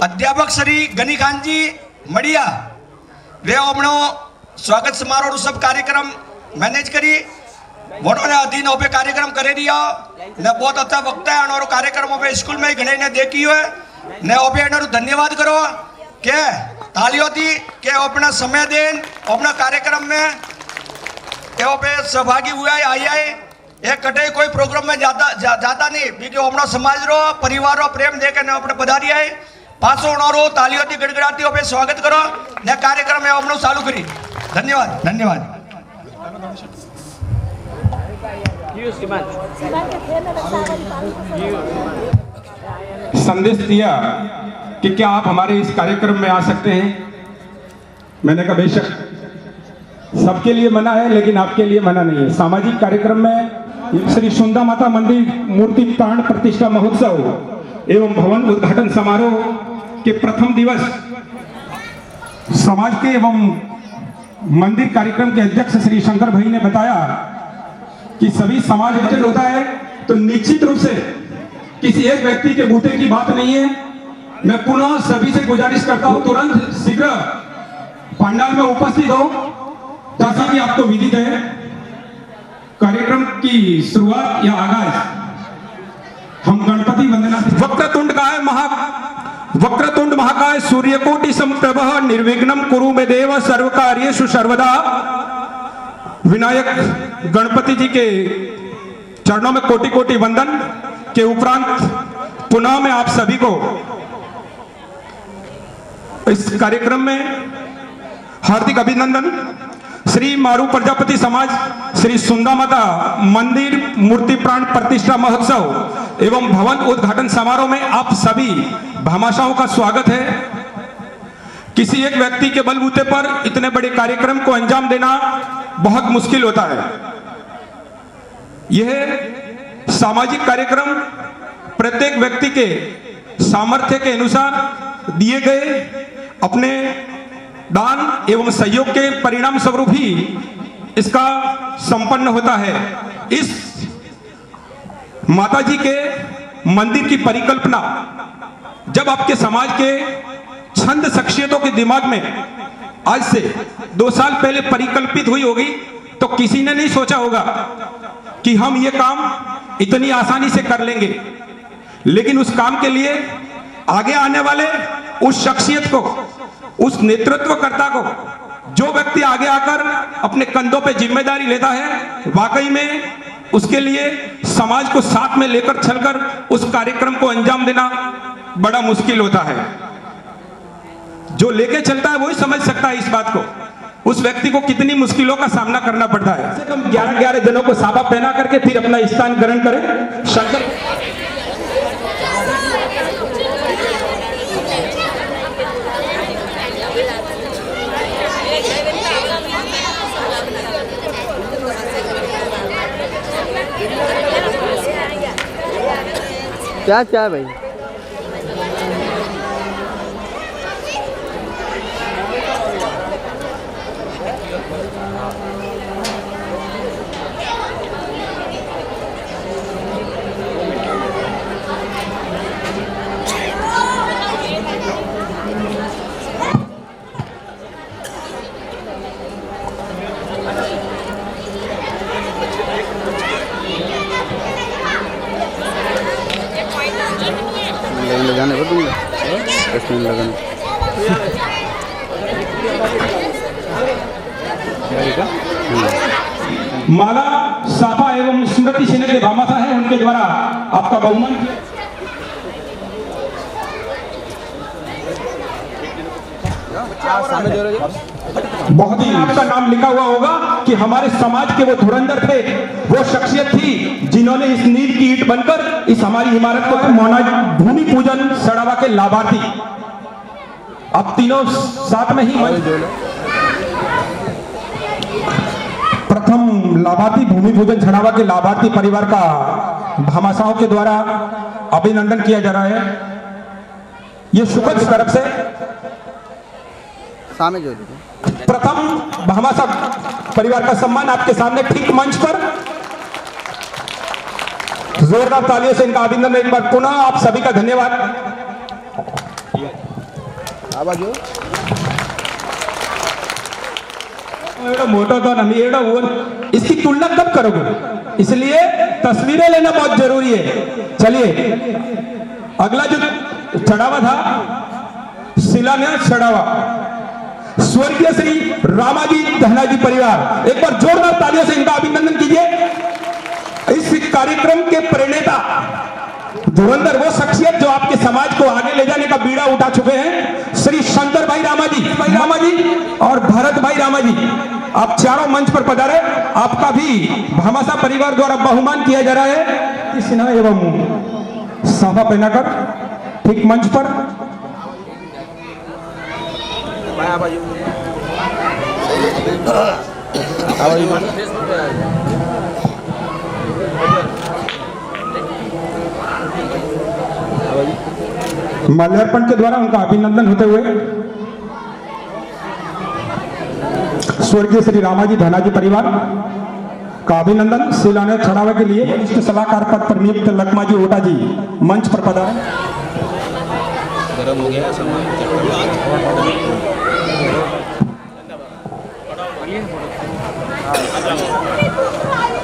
अध्यापक श्री गनीखान जी मड़िया वे हमणो स्वागत समारोह सब कार्यक्रम मैनेज करी उन्होंने अधीन ओपे कार्यक्रम करे दिया ने बहुत अच्छा वक्ता है और कार्यक्रम ओपे स्कूल में घणे ने देखी है ने ओपे एनो धन्यवाद करो के तालियों थी के अपना समय देन अपना कार्यक्रम में के ओपे सहभागी हुआ है आई है एक कटे कोई प्रोग्राम में जाता नहीं बीजो हमणो समाज रो परिवार रो प्रेम देके ने अपने पधारी है पासो रो तालियों थी गड़गड़ाती ओपे स्वागत करो ने कार्यक्रम में हमणो चालू करी धन्यवाद धन्यवाद। संदेश दिया कि क्या आप हमारे इस कार्यक्रम में आ सकते हैं। मैंने कहा बेशक सबके लिए मना है लेकिन आपके लिए मना नहीं है। सामाजिक कार्यक्रम में श्री सुंदा माता मंदिर मूर्ति प्राण प्रतिष्ठा महोत्सव एवं भवन उद्घाटन समारोह के प्रथम दिवस समाज के एवं मंदिर कार्यक्रम के अध्यक्ष श्री शंकर भाई ने बताया कि सभी समाज विचलित होता है तो निश्चित रूप से किसी एक व्यक्ति के बूते की बात नहीं है। मैं पुनः सभी से गुजारिश करता हूं तुरंत शीघ्र पंडाल में उपस्थित हो ताकि कि आपको विदित है कार्यक्रम की शुरुआत या आगाज हम गणपति वंदना से वक्रतुंड महाकाय सूर्यकोटि समप्रभः निर्विघ्नं कुरु मे देव सर्वकार्येषु सर्वदा। विनायक गणपति जी के चरणों में कोटि कोटि वंदन के उपरांत पुनः मैं आप सभी को इस कार्यक्रम में हार्दिक अभिनंदन। श्री मारू प्रजापति समाज श्री सुंदा माता मंदिर मूर्ति प्राण प्रतिष्ठा महोत्सव एवं भवन उद्घाटन समारोह में आप सभी भामाशाहों का स्वागत है। किसी एक व्यक्ति के बलबूते पर इतने बड़े कार्यक्रम को अंजाम देना बहुत मुश्किल होता है। यह सामाजिक कार्यक्रम प्रत्येक व्यक्ति के सामर्थ्य के अनुसार दिए गए अपने दान एवं सहयोग के परिणाम स्वरूप ही इसका संपन्न होता है। इस माताजी के मंदिर की परिकल्पना जब आपके समाज के छंद शख्सियतों के दिमाग में आज से 2 साल पहले परिकल्पित हुई होगी तो किसी ने नहीं सोचा होगा कि हम ये काम इतनी आसानी से कर लेंगे। लेकिन उस काम के लिए आगे आने वाले उस शख्सियत को, उस नेतृत्वकर्ता को, जो व्यक्ति आगे आकर अपने कंधों पे जिम्मेदारी लेता है, वाकई में उसके लिए समाज को साथ में लेकर चलकर उस कार्यक्रम को अंजाम देना बड़ा मुश्किल होता है। जो लेके चलता है वही समझ सकता है इस बात को, उस व्यक्ति को कितनी मुश्किलों का सामना करना पड़ता है। कम से कम 11-11 जनों को साफा पहना करके फिर अपना स्थान ग्रहण करें। शंकर क्या क्या भाई लगाने को दूंगा 10 मिनट लगाने माला साफा एवं स्मृति सिन्हा के भामाशाह है, उनके द्वारा आपका बहुमान बहुत ही आपका नाम लिखा हुआ होगा कि हमारे समाज के वो धुरंधर थे, वो शख्सियत थी जिन्होंने इस नींव की ईंट बनकर इस हमारी इमारत को मौना भूमि पूजन सड़ावा के लाभार्थी। अब तीनों साथ में ही प्रथम लाभार्थी भूमि पूजन छड़ावा के लाभार्थी परिवार का भामाशाहों के द्वारा अभिनंदन किया जा रहा है। ये सुखद की तरफ से प्रथम भामाशाह परिवार का सम्मान आपके सामने ठीक मंच पर जोरदार तालियों से इनका अभिनंदन। एक बार पुनः आप सभी का धन्यवाद। आवाज हो एड़ा मोटा तो नहीं एड़ा वो इसकी तुलना कब करोगे, इसलिए तस्वीरें लेना बहुत जरूरी है। चलिए अगला जो चढ़ावा था शिलान्यास चढ़ावा स्वर्गीय श्री रामाजी धनाजी परिवार, एक बार जोरदार तालियों से इनका अभिनंदन कीजिए। इस कार्यक्रम के प्रणेता धुरंधर वो शख्सियत जो आपके समाज को आगे ले जाने का बीड़ा उठा चुके हैं, श्री शंकर भाई रामाजी और भरत भाई रामाजी, आप चारों मंच पर पधारे। आपका भी भामाशाह परिवार द्वारा बहुमान किया जा रहा है सिन्हा एवं साफा पहनाकर ठीक मंच पर। माल्यार्पण के द्वारा उनका अभिनंदन होते हुए स्वर्गीय श्री रामाजी धनाजी परिवार का अभिनंदन। शिलान्यास चढ़ावे के लिए वरिष्ठ सलाहकार पद पर नियुक्त लखमाजी ओटा जी मंच पर पधारे। गरम हो गया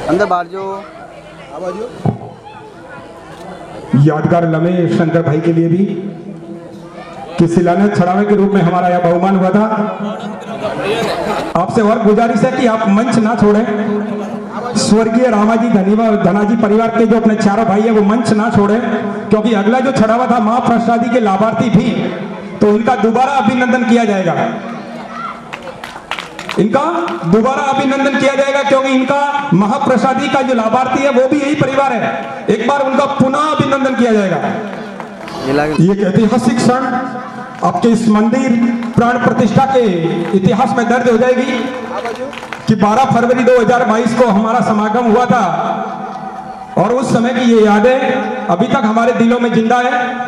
अंदर बाहर जो यादगार लम्हे शंकर भाई के लिए भी कि शिलान्यास चढ़ावे के रूप में हमारा यह बहुमान हुआ था। आपसे और गुजारिश है कि आप मंच ना छोड़ें। स्वर्गीय रामाजी धनाजी परिवार के जो अपने चारों भाई है वो मंच ना छोड़ें, क्योंकि अगला जो चढ़ावा था महाप्रसादी के लाभार्थी भी, तो इनका दोबारा अभिनंदन किया जाएगा। इनका दोबारा अभिनंदन किया जाएगा क्योंकि इनका महाप्रसादी का जो लाभार्थी है वो भी यही परिवार है। एक बार उनका पुनः अभिनंदन किया जाएगा। ये एक ऐतिहासिक क्षण आपके इस मंदिर प्राण प्रतिष्ठा के इतिहास में दर्ज हो जाएगी कि 12 फरवरी 2022 को हमारा समागम हुआ था और उस समय की ये यादें अभी तक हमारे दिलों में जिंदा है।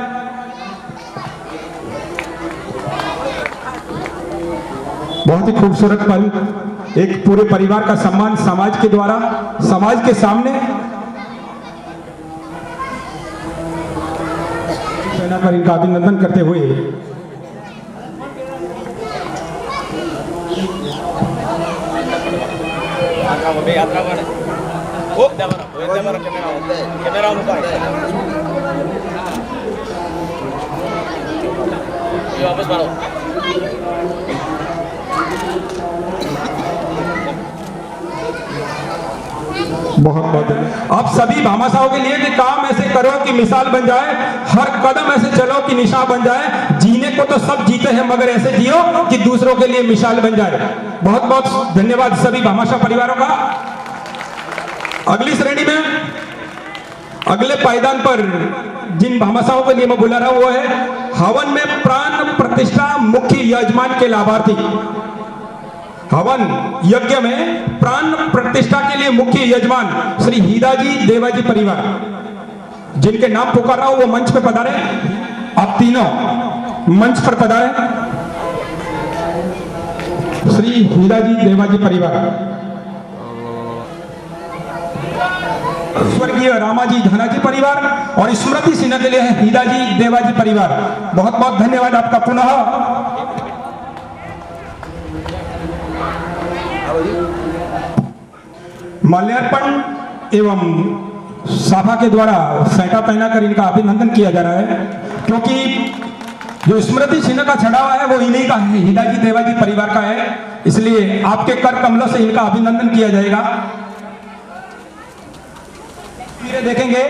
बहुत ही खूबसूरत पल, एक पूरे परिवार का सम्मान समाज के द्वारा समाज के सामने पर इनका अभिनंदन करते हुए बहुत बहुत धन्यवाद आप सभी भामाशाहों के लिए कि काम ऐसे करो कि मिसाल बन जाए, हर कदम ऐसे चलो कि निशान बन जाए। जीने को तो सब जीते हैं मगर ऐसे जियो कि दूसरों के लिए मिसाल बन जाए। बहुत बहुत धन्यवाद सभी भामाशाह परिवारों का। अगली श्रेणी में अगले पायदान पर जिन भामाशाहों के लिए मैं बुला रहा हूं वो है हवन में प्राण प्रतिष्ठा मुख्य यजमान के लाभार्थी। हवन यज्ञ में प्राण प्रतिष्ठा के लिए मुख्य यजमान श्री हीदाजी देवाजी परिवार, जिनके नाम पुकार रहा हूं वो मंच पर पधारे। आप तीनों मंच पर पधारे। श्री हीदाजी देवाजी परिवार, स्वर्गीय रामाजी धनाजी परिवार और स्मृति सिन्हा के लिए है हीदाजी देवाजी परिवार। बहुत बहुत धन्यवाद आपका। पुनः माल्यार्पण एवं साफा के द्वारा फेंटा पहनाकर इनका अभिनंदन किया जा रहा है, क्योंकि जो स्मृति सिन्हा का चढ़ावा है वो इन्हीं का है, हीदाजी देवाजी परिवार का है। इसलिए आपके कर कमलों से इनका अभिनंदन किया जाएगा। देखेंगे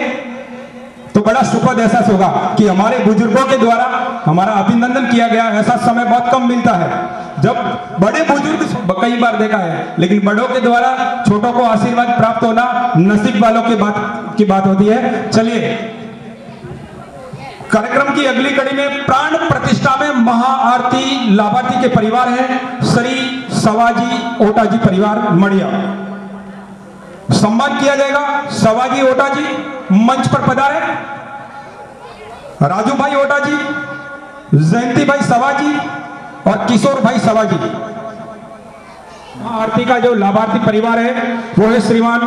तो बड़ा सुखद एहसास होगा कि हमारे बुजुर्गों के द्वारा हमारा अभिनंदन किया गया। ऐसा समय बहुत कम मिलता है जब बड़े बुजुर्ग, कई बार देखा है, लेकिन बड़ों के द्वारा छोटों को आशीर्वाद प्राप्त होना नसीब वालों की बात होती है। चलिए कार्यक्रम की अगली कड़ी में प्राण प्रतिष्ठा में महाआरती लाभार्थी के परिवार है श्री सवाजी ओटा जी परिवार मड़िया। सम्मान किया जाएगा। सवाजी ओटा जी मंच पर पधारे। राजू भाई ओटा जी, जयंती भाई सवाजी और किशोर भाई सवाजी। आरती का जो लाभार्थी परिवार है वो है श्रीमान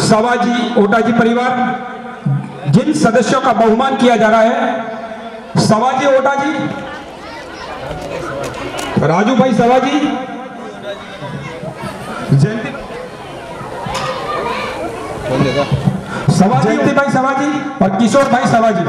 सवाजी ओटा जी परिवार। जिन सदस्यों का बहुमान किया जा रहा है सवाजी ओटा जी, राजू भाई सवाजी, जयंती जयंती भाई सवाजी और किशोर भाई सवाजी।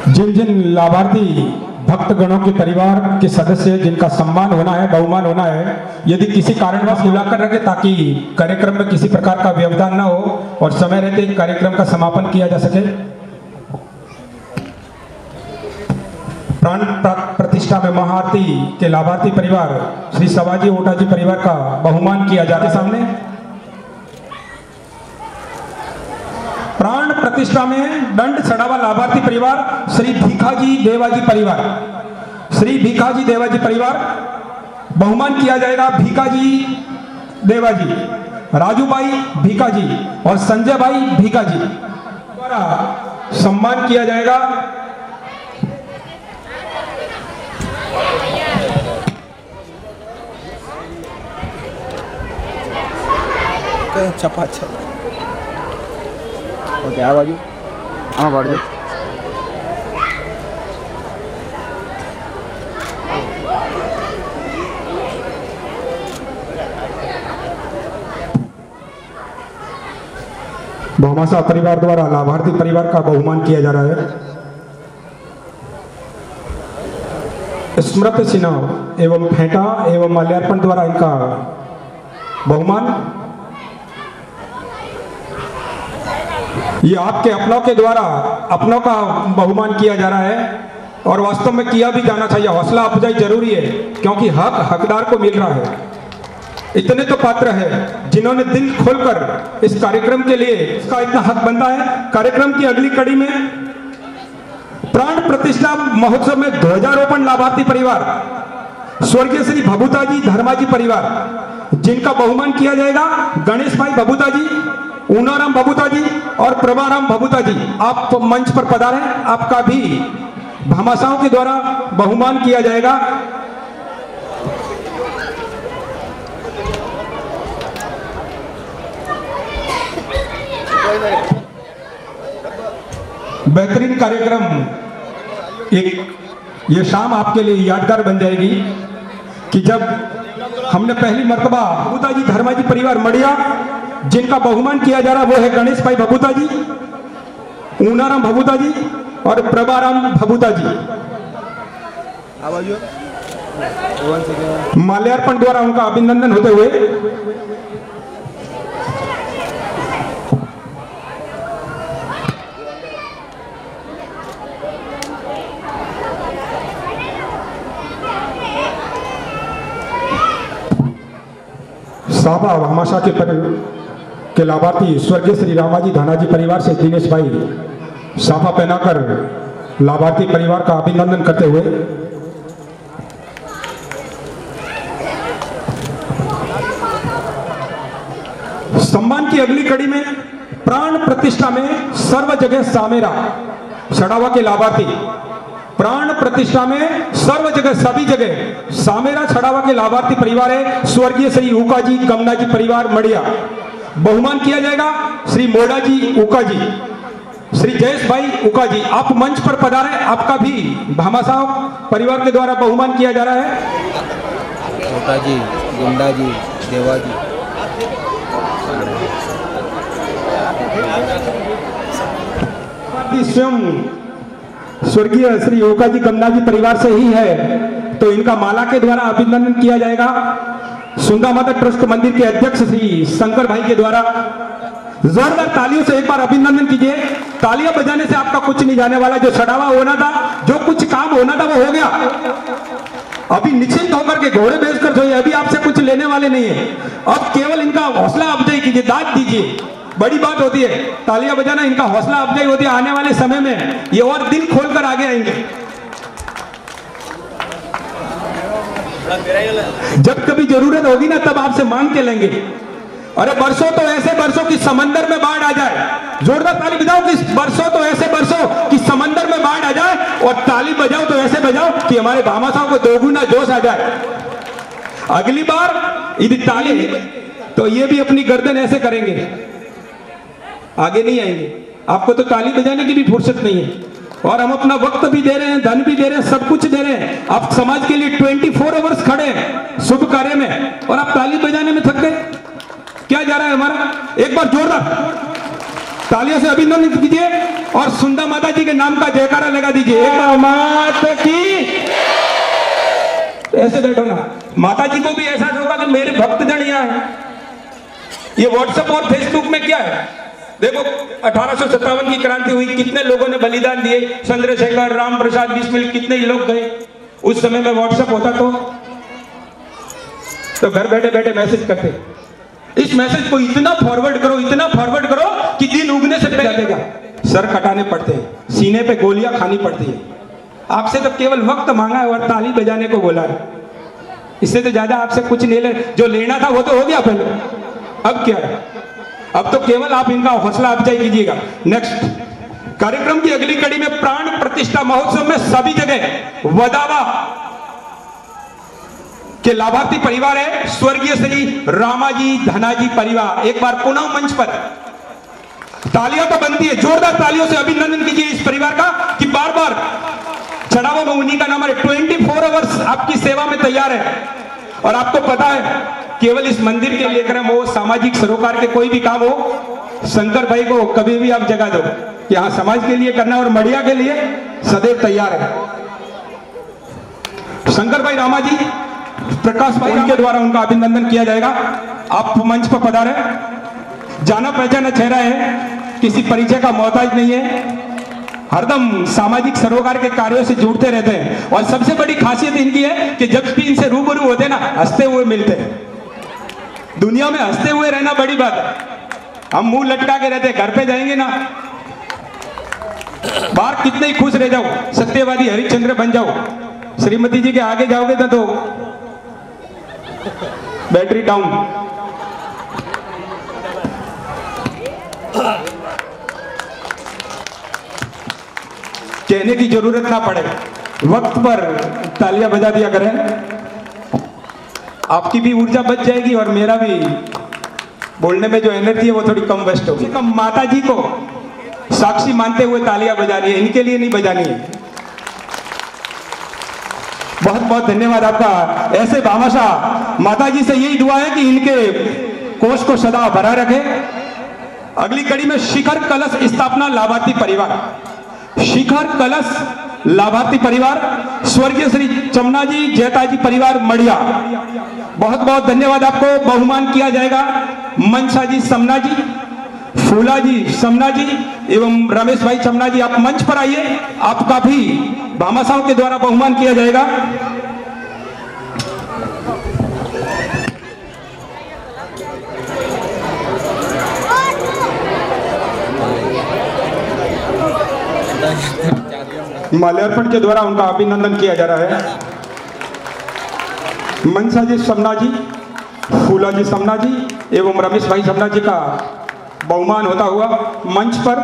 जिन जिन लाभार्थी भक्तगणों के परिवार के सदस्य जिनका सम्मान होना है, बहुमान होना है, यदि किसी कारणवश बुलाकर रखे ताकि कार्यक्रम में किसी प्रकार का व्यवधान न हो और समय रहते कार्यक्रम का समापन किया जा सके। प्राण प्रतिष्ठा में महाआरती के लाभार्थी परिवार श्री सवाजी ओटा जी परिवार का बहुमान किया जाता है। सामने प्राण प्रतिष्ठा में दंड चढ़ावा लाभार्थी परिवार श्री भीखाजी देवाजी परिवार, श्री भीखाजी देवाजी परिवार बहुमान किया जाएगा। भीखाजी देवाजी, राजू भाई भीखाजी और संजय भाई भीखाजी द्वारा सम्मान किया जाएगा। छपा छप ओके आ बाजू हाँ बढ़ जाओ। भामाशाह परिवार द्वारा लाभार्थी परिवार का बहुमान किया जा रहा है। स्मृति सिन्हा एवं फेंटा एवं माल्यार्पण द्वारा इनका बहुमान, ये आपके अपनों के द्वारा अपनों का बहुमान किया जा रहा है और वास्तव में किया भी जाना चाहिए। हौसला अफजाई जरूरी है क्योंकि हक हकदार को मिल रहा है। इतने तो पात्र है जिन्होंने दिल खोलकर इस कार्यक्रम के लिए, इसका इतना हक बनता है। कार्यक्रम की अगली कड़ी में प्राण प्रतिष्ठा महोत्सव में ध्वजारोपण लाभार्थी परिवार स्वर्गीय श्री भभूता जी धर्माजी परिवार, जिनका बहुमान किया जाएगा। गणेश भाई भभूता जी, ऊनाराम भभूता जी और प्रभाराम भभूता जी, आप मंच पर पधारें। आपका भी भामाशाहों के द्वारा बहुमान किया जाएगा। बेहतरीन कार्यक्रम, एक ये शाम आपके लिए यादगार बन जाएगी कि जब हमने पहली मर्तबा भभूता जी धर्माजी परिवार मड़िया, जिनका बहुमान किया जा रहा वो है गणेश भाई भभूता जी, ऊनाराम भभूता जी और प्रभाराम भभूता जी। माल्यार्पण द्वारा उनका अभिनंदन होते हुए साफा भामाशाह के लाभार्थी स्वर्गीय श्री रामाजी धानाजी परिवार से दिनेश भाई साफा पहनाकर लाभार्थी परिवार का अभिनंदन करते हुए सम्मान की अगली कड़ी में प्राण प्रतिष्ठा में सर्व जगह सामेरा छड़ावा के लाभार्थी, प्राण प्रतिष्ठा में सर्व जगह सभी जगह सामेरा छड़ावा के लाभार्थी परिवार है स्वर्गीय श्री उका जी गमना जी परिवार मड़िया। बहुमान किया जाएगा श्री मोड़ा जी उका जी, श्री जयेश भाई उका जी, आप मंच पर पधारें। आपका भी भामाशाह परिवार के द्वारा बहुमान किया जा रहा है। उका जी, गुंडा जी, देवा जी, स्वयं स्वर्गीय श्री ओका जी गमना जी परिवार से ही है, तो इनका माला के द्वारा अभिनंदन किया जाएगा। सुंदा माता ट्रस्ट मंदिर के अध्यक्ष श्री शंकर भाई के द्वारा जोरदार तालियों से एक बार अभिनंदन कीजिए। तालियां बजाने से आपका कुछ नहीं जाने वाला। जो छड़ावा होना था, जो कुछ काम होना था वो हो गया। अभी निश्चिंत होकर के घोड़े बेचकर सोइए, अभी आपसे कुछ लेने वाले नहीं है। अब केवल इनका हौसला अफजाई कीजिए, दाद दीजिए, बड़ी बात होती है। तालियां बजाना इनका हौसला अफजाई होती है। आने वाले समय में ये और दिल खोलकर आगे आएंगे। जब कभी जरूरत होगी ना, तब आपसे मांग के लेंगे। अरे बरसों तो ऐसे बरसों कि समंदर में बाढ़ आ जाए, जोरदार ताली बजाओ कि बरसों तो ऐसे बरसों कि समंदर में बाढ़ आ जाए और ताली बजाओ तो ऐसे बजाओ कि हमारे भामाशाह को दोगुना जोश आ जाए। अगली बार यदि ताली तो ये भी अपनी गर्दन ऐसे करेंगे, आगे नहीं आएंगे। आपको तो ताली बजाने की भी फुर्सत नहीं है, और हम अपना वक्त भी दे रहे हैं, धन भी दे रहे हैं, सब कुछ दे रहे हैं। आप समाज के लिए 24 आवर्स खड़े हैं शुभ कार्य में, और आप ताली बजाने में थक गए। क्या जा रहा है हमारा? एक बार जोरदार तालियों से अभिनंदन कीजिए और सुंदा माता जी के नाम का जयकारा लगा दीजिए। एक बार माता की, ऐसे बैठो ना। माता जी को भी एहसास होगा कि मेरे भक्तजन यहाँ है। ये व्हाट्सएप और फेसबुक में क्या है? देखो 1857 की क्रांति हुई, कितने लोगों ने बलिदान दिए, चंद्रशेखर, राम प्रसाद बिस्मिल, कितने ही लोग गए। उस समय में व्हाट्सएप होता तो घर बैठे बैठे मैसेज करते। इस मैसेज को इतना फॉरवर्ड करो कि दिन उगने से पहले जाएगा। सर कटाने पड़ते हैं, सीने पे गोलियां खानी पड़ती है। आपसे तो केवल वक्त मांगा है और ताली बजाने को बोला है। इससे तो ज्यादा आपसे कुछ नहीं ले, जो लेना था वो तो हो गया पहले। अब क्या है? अब तो केवल आप इनका हौसला अफजाई कीजिएगा। नेक्स्ट कार्यक्रम की अगली कड़ी में प्राण प्रतिष्ठा महोत्सव में सभी जगह वदावा के लाभार्थी परिवार है स्वर्गीय श्री रामाजी धनाजी परिवार। एक बार पुनः मंच पर तालियां तो बनती है, जोरदार तालियों से अभिनंदन कीजिए इस परिवार का कि बार बार चढ़ावा में उन्हीं का नाम है। 24 आवर्स आपकी सेवा में तैयार है। और आपको पता है केवल इस मंदिर के लेकर हो, सामाजिक सरोकार के कोई भी काम हो, शंकर भाई को कभी भी आप जगा दो कि हाँ समाज के लिए करना और मड़िया के लिए सदैव तैयार है। शंकर भाई रामा जी, प्रकाश भाई, उनके द्वारा उनका अभिनंदन किया जाएगा। आप मंच पर पधारे। जाना पहचाना चेहरा है, किसी परिचय का मोहताज नहीं है, हरदम सामाजिक सरोकार के कार्यों से जुड़ते रहते हैं। और सबसे बड़ी खासियत इनकी है कि जब भी इनसे रूबरू होते हैं ना, हंसते हुए मिलते हैं। दुनिया में हंसते हुए रहना बड़ी बात है। हम मुंह लटका के रहते हैं, घर पे जाएंगे ना, बाहर कितने ही खुश रह जाओ, सत्यवादी हरिश्चंद्र बन जाओ, श्रीमती जी के आगे जाओगे ना तो बैटरी डाउन। कहने की जरूरत ना पड़े, वक्त पर तालियां बजा दिया करें, आपकी भी ऊर्जा बच जाएगी और मेरा भी बोलने में जो एनर्जी है वो थोड़ी कम वेस्ट होगी। कम माता जी को साक्षी मानते हुए तालियां बजानी है, इनके लिए नहीं बजानी है। बहुत बहुत धन्यवाद आपका। ऐसे भामाशाह माता जी से यही दुआ है कि इनके कोष को सदा भरा रखे। अगली कड़ी में शिखर कलश स्थापना लाभार्थी परिवार, शिखर कलश लाभार्थी परिवार स्वर्गीय श्री चमना जी जयता जी परिवार मड़िया। बहुत बहुत धन्यवाद आपको। बहुमान किया जाएगा मनसा जी समना जी, फूला जी समना जी एवं रमेश भाई चमना जी, आप मंच पर आइए। आपका भी भामाशाह के द्वारा बहुमान किया जाएगा। माल्यार्पण के द्वारा उनका अभिनंदन किया जा रहा है। मनसा जी समना जी, फूला जी समना जी एवं रमेश भाई समना जी का बहुमान होता हुआ मंच पर।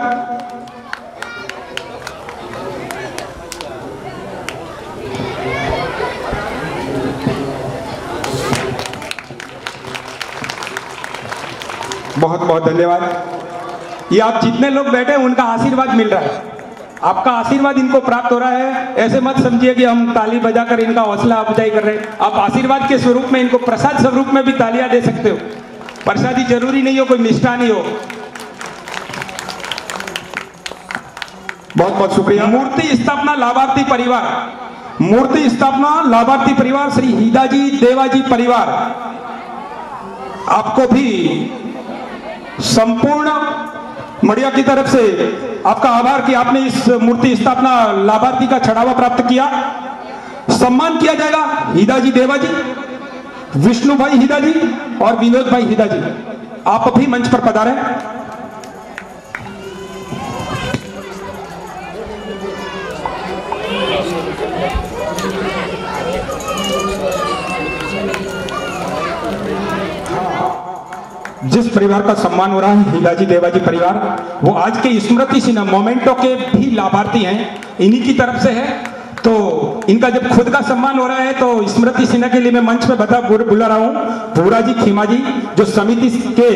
बहुत बहुत धन्यवाद। ये आप जितने लोग बैठे हैं उनका आशीर्वाद मिल रहा है, आपका आशीर्वाद इनको प्राप्त हो रहा है। ऐसे मत समझिए कि हम ताली बजाकर इनका हौसला अफजाई कर रहे हैं। आप आशीर्वाद के स्वरूप में इनको प्रसाद स्वरूप में भी तालियां दे सकते हो। प्रसादी जरूरी नहीं हो, कोई मिष्ठान ही हो। बहुत बहुत शुक्रिया। मूर्ति स्थापना लाभार्थी परिवार, मूर्ति स्थापना लाभार्थी परिवार श्री हीदाजी देवाजी परिवार, आपको भी संपूर्ण मड़िया की तरफ से आपका आभार कि आपने इस मूर्ति स्थापना लाभार्थी का चढ़ावा प्राप्त किया। सम्मान किया जाएगा हीदाजी देवाजी, विष्णु भाई हीदाजी और विनोद भाई हीदाजी। आप भी मंच पर पधारें। जिस जिस परिवार का सम्मान हो रहा है, हीराजी देवाजी परिवार, वो आज के स्मृति सिन्हा मोमेंटो के भी लाभार्थी हैं, इन्हीं की तरफ से है। तो इनका जब खुद का सम्मान हो रहा है तो स्मृति सिन्हा के लिए मैं मंच पे बुला रहा हूँ भूरा जी खीमा जी, जो समिति के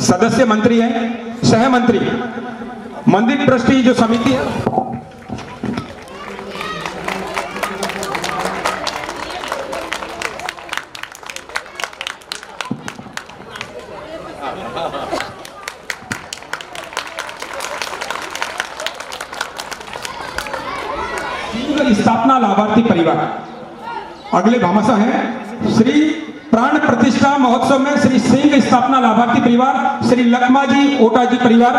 सदस्य मंत्री हैं, सह मंत्री, मंदिर ट्रस्टी जो समिति है। स्थापना लाभार्थी परिवार अगले भामाशाह हैं। श्री प्राण प्रतिष्ठा महोत्सव में श्री सिंह स्थापना लाभार्थी परिवार, श्री लखमा जी ओटा जी परिवार,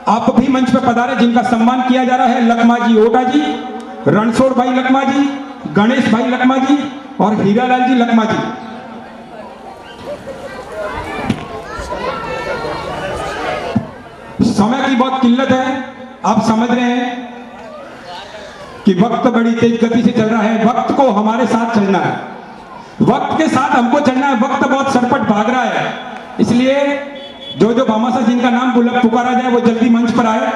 आप भी मंच पर पधारे, जिनका सम्मान किया जा रहा है। लखमा जी ओटा जी, रणछोड़ भाई लखमा जी, गणेश भाई लखमा जी और हीरालाल जी लखमा जी। समय की बहुत किल्लत है, आप समझ रहे हैं कि वक्त बड़ी तेज गति से चल रहा है। वक्त को हमारे साथ चलना है, वक्त के साथ हमको चलना है। वक्त बहुत सरपट भाग रहा है, इसलिए जो जो भामाशाह जिनका नाम पुकारा जाए वो जल्दी मंच पर आए।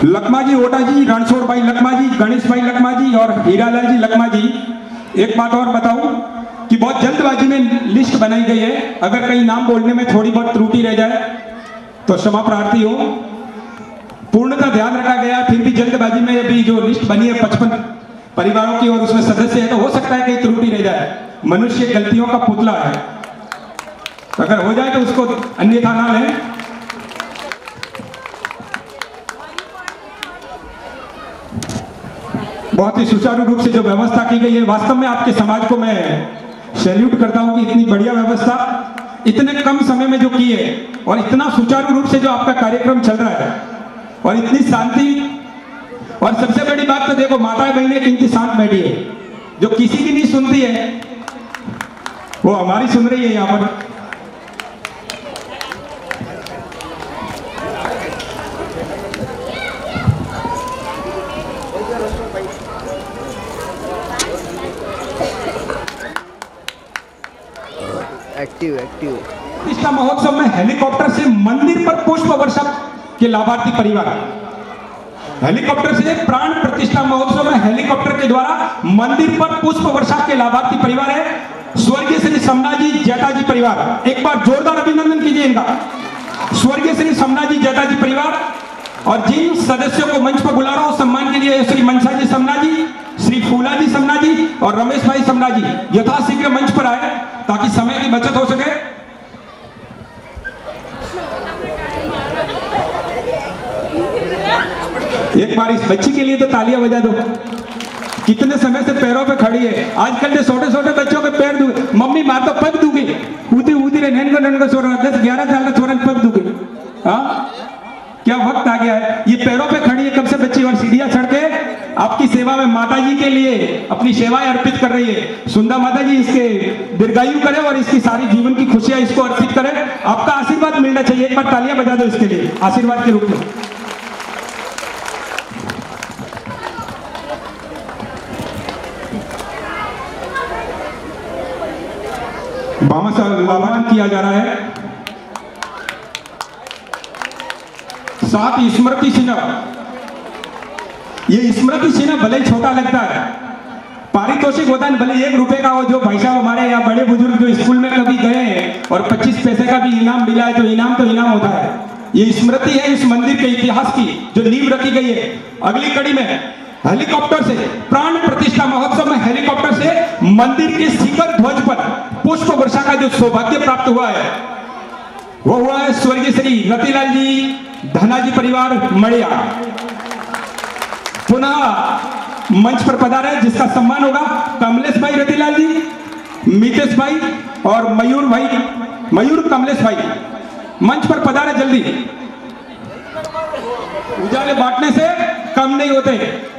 लखमा जी ओटा जी, रणछोड़ भाई लखमा जी, गणेश भाई लखमा जी और हीरालाल जी लखमा जी। एक बात और बताऊं कि बहुत जल्दबाजी में लिस्ट बनाई गई है, अगर कहीं नाम बोलने में थोड़ी बहुत त्रुटि रह जाए तो क्षमा प्रार्थी हो। पूर्णतः ध्यान रखा गया, फिर भी जल्दबाजी में अभी जो लिस्ट बनी है 55 परिवारों की और उसमें सदस्य है, तो हो सकता है कहीं त्रुटि रह जाए। मनुष्य गलतियों का पुतला है, अगर हो जाए तो उसको अन्यथा ना लें। बहुत ही सुचारू रूप से जो व्यवस्था की गई है, वास्तव में आपके समाज को मैं सैल्यूट करता हूं कि इतनी बढ़िया व्यवस्था इतने कम समय में जो की है और इतना सुचारू रूप से जो आपका कार्यक्रम चल रहा है और इतनी शांति। और सबसे बड़ी बात तो देखो, माताएं बहनें कितनी शांत बैठी है, जो किसी की नहीं सुनती है वो हमारी सुन रही है यहाँ पर। एक्टिव प्रतिष्ठा महोत्सव में हेलीकॉप्टर से मंदिर पर पुष्प वर्षा के लाभार्थी परिवार, हेलीकॉप्टर से प्राण प्रतिष्ठा महोत्सव में हेलीकॉप्टर के द्वारा मंदिर पर पुष्प वर्षा के लाभार्थी परिवार है स्वर्गीय श्री समनाजी जेठाजी परिवार। एक बार जोरदार अभिनंदन कीजिए इनका, स्वर्गीय श्री समनाजी जेठाजी परिवार। और जिन सदस्यों को मंच पर बुला रहा हूं सम्मान के लिए, श्री मनसा जी समना जी, श्री फूला जी समना जी और रमेश भाई समना जी यथाशीघ्र मंच पर आए ताकि समय की बचत हो सके। एक बार इस बच्ची के लिए तो तालियां बजा दो, कितने समय से पैरों पे खड़ी है। आजकल के छोटे छोटे बच्चों के पैर दू, मम्मी मार तो पग दूंगी, ऊदी ऊदी रे नैन को छोरा 10-11 साल का छोरा पग दूंगी। हाँ, क्या वक्त आ गया है। ये पैरों पे खड़ी है कब से बच्ची और सीढ़ियां चढ़ के आपकी सेवा में माता जी के लिए अपनी सेवाएं अर्पित कर रही है। सुंदर माता जी इसके दीर्घायु करे और इसकी सारी जीवन की खुशियां इसको अर्पित करे। आपका आशीर्वाद मिलना चाहिए, एक बार तालियां बजा दो इसके लिए आशीर्वाद के रूप में। भामाशाह लाभान्वित किया जा रहा है। साथ ही स्मृति चिन्ह, ये स्मृति चिन्ह भले ही छोटा लगता है, पारितोषिक होता है भले 1 रुपए का हो। जो भाई साहब हमारे यहाँ बड़े बुजुर्ग जो स्कूल में कभी गए हैं और 25 पैसे का भी इनाम मिला है, तो इनाम होता है। ये स्मृति है इस मंदिर के इतिहास की जो नींव रखी गई है। अगली कड़ी में हेलीकॉप्टर से प्राण प्रतिष्ठा महोत्सव में हेलीकॉप्टर से मंदिर के शिखर ध्वज पर पुष्प वर्षा का जो सौभाग्य प्राप्त हुआ है वो हुआ है स्वर्गीय श्री रतिलाल जी धनाजी परिवार मड़िया। पुनः मंच पर पधारे जिसका सम्मान होगा कमलेश भाई रतिलाल जी, मितेश भाई और मयूर कमलेश भाई। मंच पर पधारे जल्दी, उजाले बांटने से कम नहीं होते।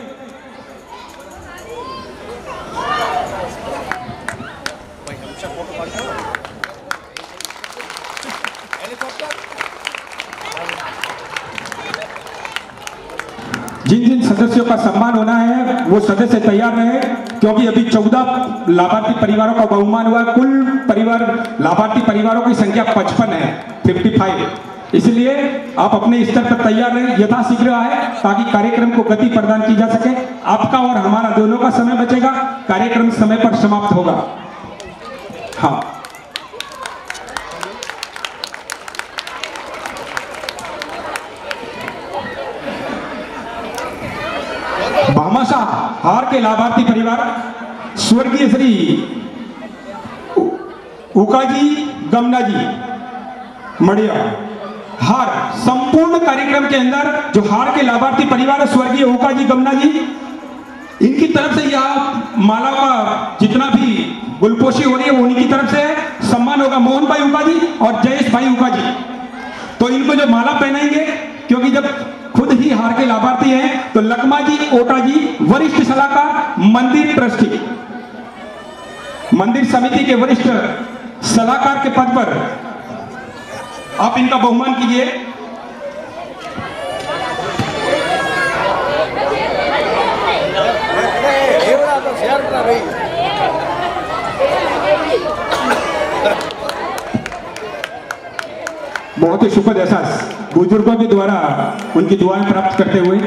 जिन जिन सदस्यों का सम्मान होना है वो सदस्य तैयार रहे, क्योंकि अभी 14 लाभार्थी परिवारों का बहुमान हुआ। कुल परिवार लाभार्थी परिवारों की संख्या 55 है, 55। इसलिए आप अपने स्तर पर तैयार रहें, यथाशीघ्र आए, ताकि कार्यक्रम को गति प्रदान की जा सके। आपका और हमारा दोनों का समय बचेगा, कार्यक्रम समय पर समाप्त होगा। हाँ, भामाशाह हार के लाभार्थी परिवार स्वर्गीय श्री उकाजी गमनाजी मड़िया। हार संपूर्ण कार्यक्रम के अंदर जो हार के लाभार्थी परिवार है स्वर्गीय उकाजी गमनाजी, इनकी तरफ से यह माला का जितना भी गुलपोशी हो रही है वो उन्हीं की तरफ से सम्मान होगा। मोहन भाई उकाजी और जयेश भाई उकाजी, तो इनको जो माला पहनाएंगे, क्योंकि जब खुद ही हार के लाभार्थी हैं, तो लकमा जी ओटा जी वरिष्ठ सलाहकार मंदिर ट्रस्टी, मंदिर समिति के वरिष्ठ सलाहकार के पद पर आप इनका बहुमान कीजिए। बहुत ही सुखद एहसास बुजुर्गों के द्वारा उनकी दुआएं प्राप्त करते हुए।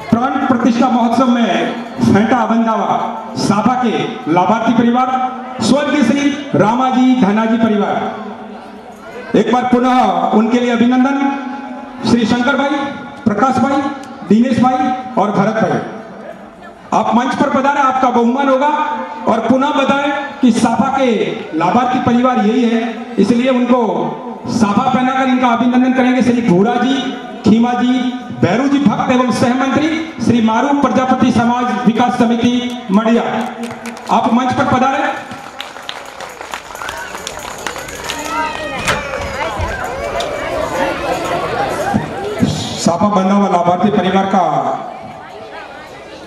प्राण प्रतिष्ठा महोत्सव में फेंटा अबंदावा साभा के लाभार्थी परिवार स्वर्गीय श्री रामाजी धनाजी परिवार, एक बार पुनः उनके लिए अभिनंदन। श्री शंकर भाई, प्रकाश भाई, दिनेश भाई और भरत भाई, आप मंच पर पधारें, आपका बहुमान होगा। और पुनः बताएं कि साभा के लाभार्थी परिवार यही है, इसलिए उनको साभा पहनाकर इनका अभिनंदन करेंगे। श्री भूरा जी, खीमा जी, भैरू जी भक्त एवं सहमंत्री श्री मारू प्रजापति समाज विकास समिति मड़िया, आप मंच पर पधारें। साफा बंधा हुआ लाभार्थी परिवार का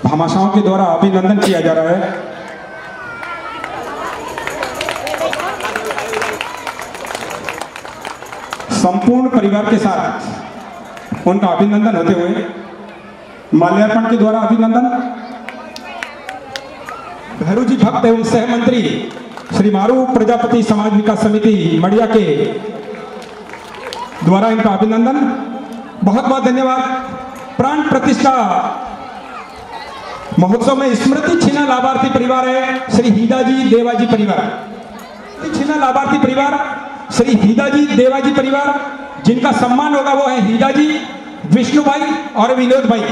भामाशाहों के द्वारा अभिनंदन किया जा रहा है। संपूर्ण परिवार के साथ उनका अभिनंदन होते हुए माल्यार्पण के द्वारा अभिनंदन। भैरू जी भक्त एवं सहमंत्री श्री मारू प्रजापति समाज विकास समिति मड़िया के द्वारा इनका अभिनंदन। बहुत बहुत धन्यवाद। प्राण प्रतिष्ठा महोत्सव में स्मृति छिन्ना लाभार्थी परिवार है श्री हीदाजी देवाजी परिवार। छिन्ना लाभार्थी परिवार श्री हीदाजी देवाजी परिवार, जिनका सम्मान होगा वो है हीदाजी विष्णु भाई और विनोद भाई।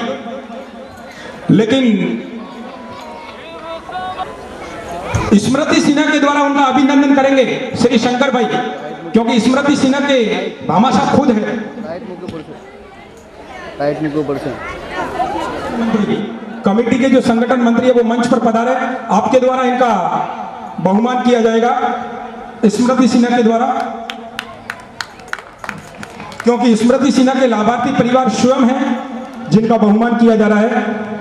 लेकिन स्मृति सिन्हा के द्वारा उनका अभिनंदन करेंगे श्री शंकर भाई, क्योंकि स्मृति सिन्हा के भामाशाह खुद है। कमेटी के जो संगठन मंत्री है वो मंच पर पधारे, आपके द्वारा इनका बहुमान किया जाएगा स्मृति सिन्हा के द्वारा, क्योंकि स्मृति सिन्हा के लाभार्थी परिवार स्वयं हैं जिनका बहुमान किया जा रहा है।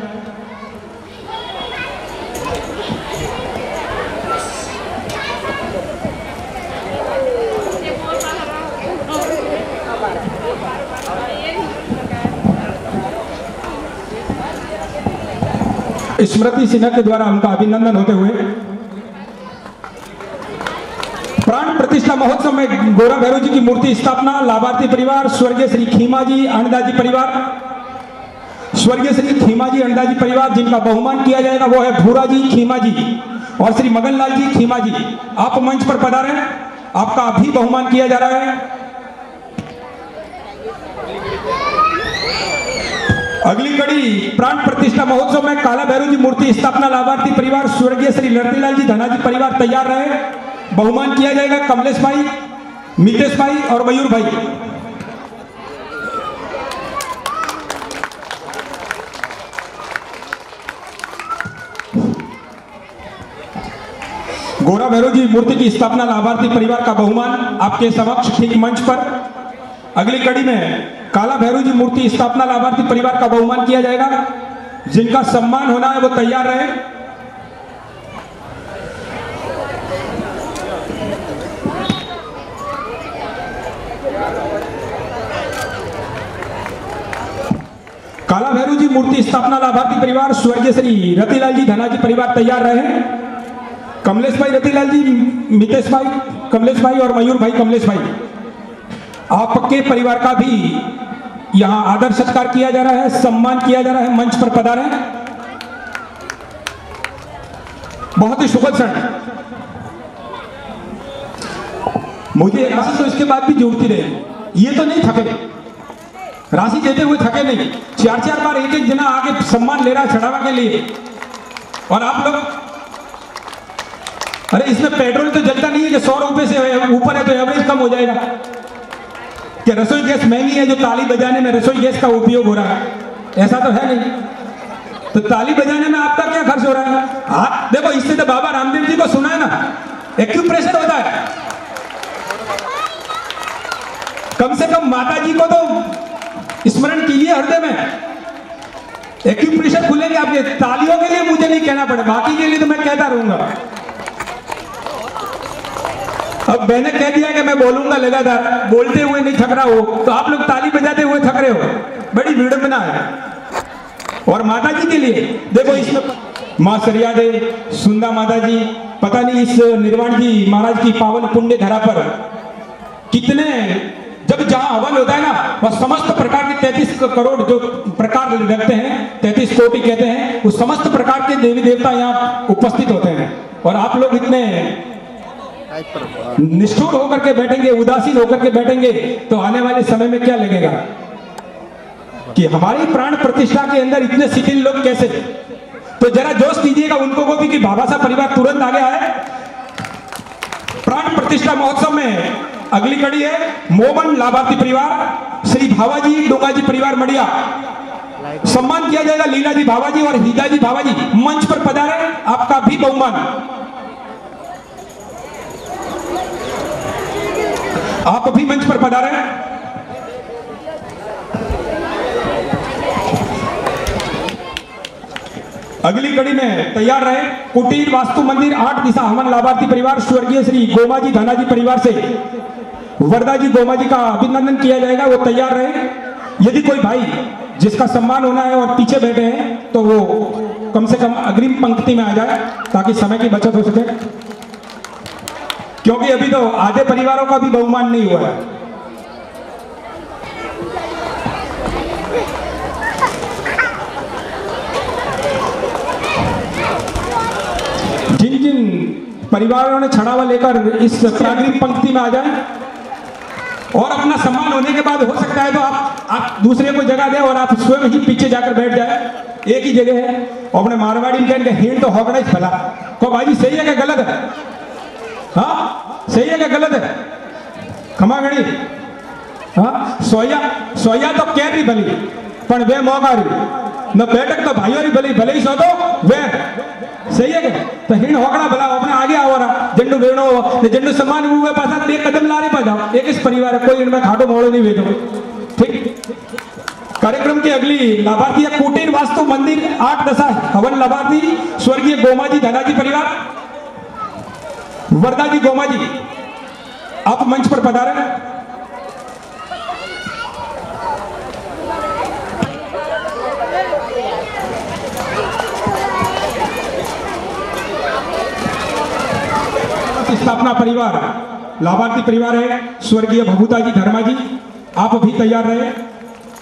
स्मृति सिन्हा के द्वारा उनका अभिनंदन होते हुए प्राण प्रतिष्ठा महोत्सव में गोरा भैरू जी की मूर्ति स्थापना लाभार्थी परिवार स्वर्गीय श्री खीमाजी अंडाजी परिवार, स्वर्गीय श्री खीमाजी अंडाजी परिवार, जिनका बहुमान किया जाएगा वो है भूरा जी खीमा जी और श्री मगनलाल जी खीमा जी। आप मंच पर पधारें, आपका अभी बहुमान किया जा रहा है। अगली कड़ी प्राण प्रतिष्ठा महोत्सव में काला भैरू जी मूर्ति स्थापना लाभार्थी परिवार स्वर्गीय श्री लड़तीलाल जी धनाजी परिवार तैयार रहे। बहुमान किया जाएगा कमलेश भाई, मितेश भाई और मयूर भाई। गोरा भैरव जी मूर्ति की स्थापना लाभार्थी परिवार का बहुमान आपके समक्ष ठीक मंच पर। अगली कड़ी में काला भैरव जी मूर्ति स्थापना लाभार्थी परिवार का बहुमान किया जाएगा। जिनका सम्मान होना है वो तैयार रहे। काला भैरव जी मूर्ति स्थापना लाभार्थी परिवार स्वर्गीय श्री रतिलाल जी धनाजी परिवार तैयार रहे। कमलेश भाई रतिलाल जी, मितेश भाई कमलेश भाई और मयूर भाई कमलेश भाई, आपके परिवार का भी यहां आदर सत्कार किया जा रहा है, सम्मान किया जा रहा है। मंच पर पधारे। बहुत ही सुखद क्षण। मुझे राशि तो इसके बाद भी जोड़ती रहे, ये तो नहीं थके, राशि देते हुए थके नहीं। 4-4 बार एक जना आगे सम्मान ले रहा है चढ़ावा के लिए, और आप लोग, अरे इसमें पेट्रोल तो जलता नहीं है कि 100 रुपए से ऊपर है तो एवरेज कम हो जाएगा। क्या रसोई गैस महंगी है जो ताली बजाने में रसोई गैस का उपयोग हो रहा है? ऐसा तो है नहीं। तो ताली बजाने में आपका क्या खर्च हो रहा है? हाथ देखो, इससे तो बाबा रामदेव जी को सुना है ना, एक्यूप्रेशर होता है। कम से कम माता जी को तो स्मरण कीजिए हृदय में। एक्यूप्रेशर खुलेंगे आपके। तालियों के लिए मुझे नहीं कहना पड़े, बाकी के लिए तो मैं कहता रहूंगा। अब मैंने कह दिया कि मैं बोलूंगा लगातार, बोलते हुए नहीं थक रहा हो, तो आप लोग ताली बजाते हुए थक रहे हो, बड़ी विडंबना है। और माता जी के लिए देखो, इसमें मां सरियादे सुंदा माता जी, पता नहीं इस निर्वाण जी महाराज की पावन पुण्य धरा पर कितने, जब जहां हवन होता है ना, वह समस्त प्रकार के 33 करोड़ जो प्रकार रखते हैं, 33 कोटि कहते हैं, वो समस्त प्रकार के देवी देवता यहाँ उपस्थित होते हैं। और आप लोग इतने निष्ठुर होकर के बैठेंगे, उदासीन होकर के बैठेंगे, तो आने वाले समय में क्या लगेगा कि हमारी प्राण प्रतिष्ठा के अंदर इतने शिथिल लोग कैसे। तो जरा जोश दीजिएगा उनको को भी कि बाबा साहब परिवार तुरंत आगे आए। प्राण प्रतिष्ठा महोत्सव में अगली कड़ी है मोमन लाभार्थी परिवार श्री भावाजी डोंगाजी परिवार मड़िया। सम्मान किया जाएगा लीलाजी भावाजी और हिदाजी भावाजी। मंच पर पधारे, आपका भी बहुमान। आप भी मंच पर पधारे। अगली कड़ी में तैयार रहे कुटीर वास्तु मंदिर 8 दिशा हवन लाभार्थी परिवार स्वर्गीय श्री गोमाजी धनाजी परिवार से वरदाजी गोमाजी का अभिनंदन किया जाएगा, वो तैयार रहे। यदि कोई भाई जिसका सम्मान होना है और पीछे बैठे हैं तो वो कम से कम अग्रिम पंक्ति में आ जाए ताकि समय की बचत हो सके, क्योंकि अभी तो आधे परिवारों का भी बहुमान नहीं हुआ है। जिन जिन परिवारों ने छड़ावा लेकर इस अग्रिम पंक्ति में आ जाए और अपना सम्मान होने के बाद हो सकता है तो आप दूसरे को जगह दें और आप स्वयं ही पीछे जाकर बैठ जाए। एक ही जगह है और अपने मारवाड़ी में कहेंगे हिंड तो होगा ही फला को भाई सही है क्या गलत है? हाँ सही है क्या गलत है? खमा गणी हाँ सोया तो कह रही भली पण वे मोगा रही न बैठक तो भाइयों री भली भले ही सो तो वे सही है क्या? तो हिंड होगड़ा भला अपने आगे आओ रहा झंडू वेणो ने झंडू सम्मान हुए पासा 1 कदम लारे पा जाओ। एक इस परिवार है, कोई इनमें खाटो मोड़ो नहीं वेदो। ठीक। कार्यक्रम की अगली लाभार्थी है कुटीर वास्तु मंदिर 8 दशा हवन लाभार्थी स्वर्गीय गोमाजी धनाजी परिवार वरदाजी गोमाजी, आप मंच पर पधारे। स्थापना परिवार लाभार्थी परिवार है स्वर्गीय भगुता जी धर्मा जी, आप भी तैयार रहे।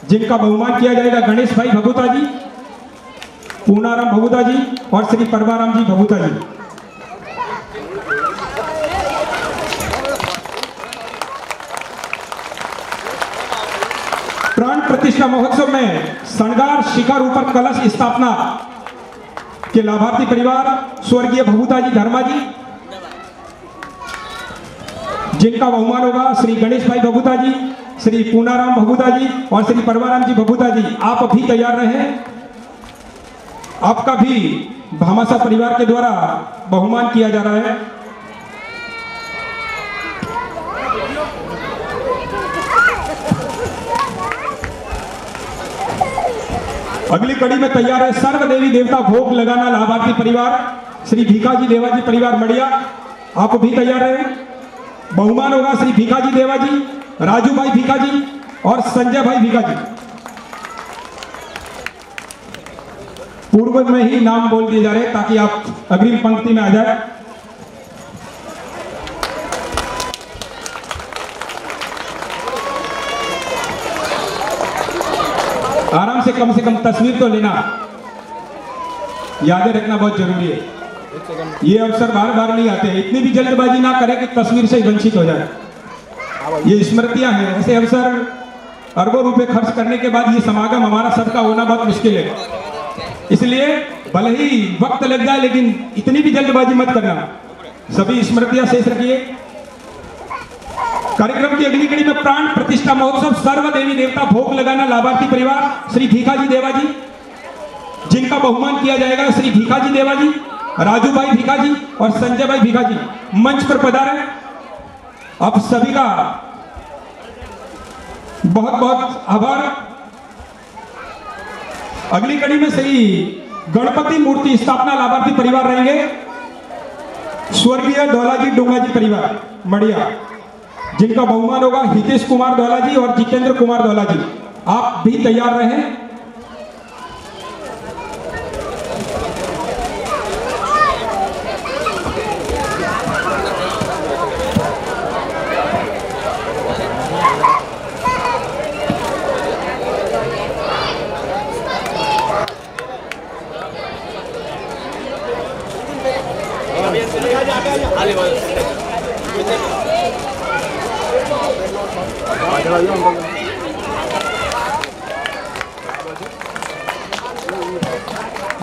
जिनका बहुमान किया जाएगा गणेश भाई भगुता जी, पूनाराम भगुता जी और श्री परवाराम जी भगुता जी। प्राण प्रतिष्ठा महोत्सव में श्रृंगार शिखर ऊपर कलश स्थापना के लाभार्थी परिवार स्वर्गीय भगुता जी धर्मा जी, जिनका बहुमान होगा श्री गणेश भाई भगुता जी, श्री पूनाराम भगुता जी और श्री परवाराम जी भगुता जी। आप भी तैयार रहे। आपका भी भामासा परिवार के द्वारा बहुमान किया जा रहा है। अगली कड़ी में तैयार है सर्व देवी देवता भोग लगाना लाभार्थी परिवार श्री भीखाजी देवाजी परिवार मड़िया। आप भी तैयार रहे। बहुमान होगा श्री भीखाजी देवाजी, राजू भाई भीखाजी और संजय भाई भीखाजी। पूर्व में ही नाम बोल दिए जा रहे हैं ताकि आप अग्रिम पंक्ति में आ जाए। आराम से कम तस्वीर तो लेना, याद रखना बहुत जरूरी है। ये अवसर बार बार नहीं आते हैं, इतनी भी जल्दबाजी ना करें कि तस्वीर से ही वंचित हो जाए। ये स्मृतियां हैं, ऐसे अवसर अरबों रुपए खर्च करने के बाद ये समागम हमारा सबका होना बहुत मुश्किल है। इसलिए भले ही वक्त लग जाए लेकिन इतनी भी जल्दबाजी मत करना, सभी स्मृतियां शेष रखिए। कार्यक्रम की अगली कड़ी में प्राण प्रतिष्ठा महोत्सव सर्व देवी देवता भोग लगाना लाभार्थी परिवार श्री भीखाजी देवाजी, जिनका बहुमान किया जाएगा श्री भीखाजी देवाजी, राजू भाई भीखाजी और संजय भाई भीखाजी मंच पर पधारे। आप सभी का बहुत बहुत आभार। अगली कड़ी में श्री गणपति मूर्ति स्थापना लाभार्थी परिवार रहेंगे स्वर्गीय दौलाजी डोंगाजी परिवार मड़िया, जिनका बहुमान होगा हितेश कुमार दौलाजी और जितेंद्र कुमार दौलाजी। आप भी तैयार रहें।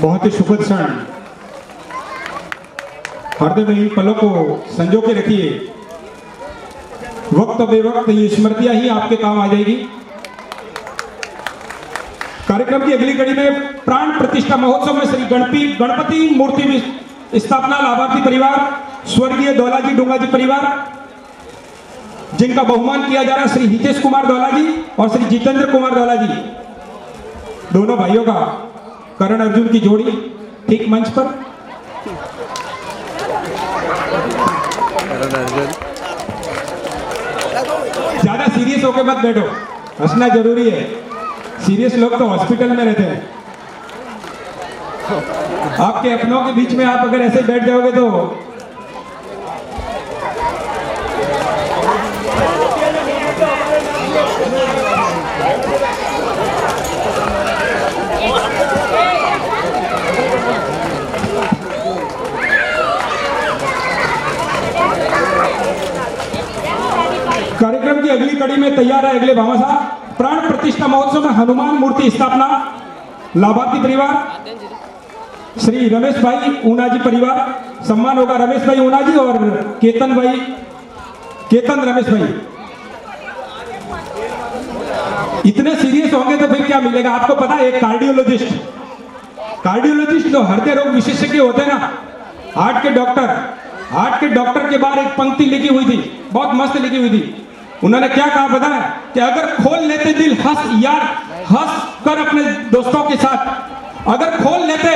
बहुत ही सुखद क्षण, हृदय में इन पलों को संजो के रखिए। वक्त बेवक्त ये स्मृतियां ही आपके काम आ जाएगी। कार्यक्रम की अगली कड़ी में प्राण प्रतिष्ठा महोत्सव में श्री गणपति मूर्ति स्थापना लाभार्थी परिवार स्वर्गीय दौलाजी डोंगाजी परिवार, जिनका बहुमान किया जा रहा है श्री हितेश कुमार दौलाजी और श्री जितेंद्र कुमार दौलाजी, दोनों भाइयों का करण अर्जुन की जोड़ी ठीक मंच पर। ज्यादा सीरियस होकर मत बैठो, हंसना जरूरी है। सीरियस लोग तो हॉस्पिटल में रहते हैं। आपके अपनों के बीच में आप अगर ऐसे बैठ जाओगे तो कार्यक्रम की अगली कड़ी में तैयार है अगले भामाशाह प्राण प्रतिष्ठा महोत्सव में हनुमान मूर्ति स्थापना लाभार्थी परिवार श्री रमेश भाई ऊनाजी परिवार। सम्मान होगा रमेश भाई ऊनाजी और केतन रमेश भाई। इतने सीरियस होंगे तो फिर क्या मिलेगा आपको पता है। एक कार्डियोलॉजिस्ट जो हृदय रोग विशेषज्ञ होते हैं ना, हार्ट के डॉक्टर के बाहर एक पंक्ति लिखी हुई थी, बहुत मस्त लिखी हुई थी। उन्होंने क्या कहा पता है कि अगर खोल लेते दिल हंस कर अपने दोस्तों के साथ, अगर खोल लेते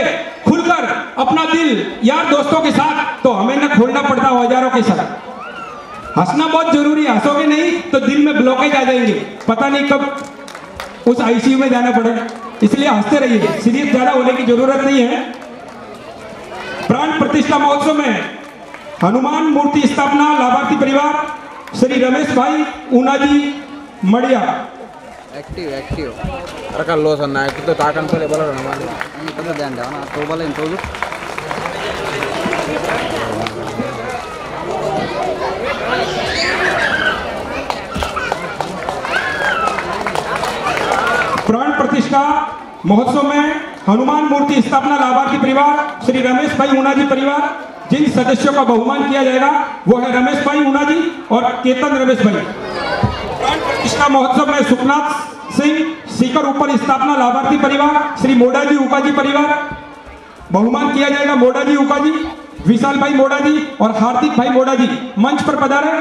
खुलकर अपना दिल यार दोस्तों के साथ, तो हमें न खोलना पड़ता औजारों के साथ। हंसना बहुत जरूरी है, हंसोगे नहीं तो दिल में ब्लॉकेज आ जाएंगे, पता नहीं कब उस आईसीयू में जाना पड़े। इसलिए हंसते रहिए, सीरियस ज्यादा होने की जरूरत नहीं है। प्राण प्रतिष्ठा महोत्सव में हनुमान मूर्ति स्थापना लाभार्थी परिवार श्री रमेश भाई ऊनाजी मड़िया। एक्टिव रखा लो सर ना एक्टिव तो ताकन तो लेवल रहना वाले ये तो ध्यान देना तो वाला इंट्रो प्राण प्रतिष्ठा महोत्सव में हनुमान मूर्ति स्थापना लाभार्थी परिवार श्री रमेश भाई ऊनाजी परिवार। जिन सदस्यों का बहुमान किया जाएगा वो है रमेश भाई ऊनाजी और केतन रमेश भाई। प्राण प्रतिष्ठा महोत्सव में सुखनाथ सिंह सीकर ऊपर स्थापना लाभार्थी परिवार श्री मोडाजी उकाजी परिवार। बहुमान किया जाएगा मोडाजी उकाजी, विशाल भाई मोडाजी और हार्दिक भाई मोडाजी मंच पर पधारे।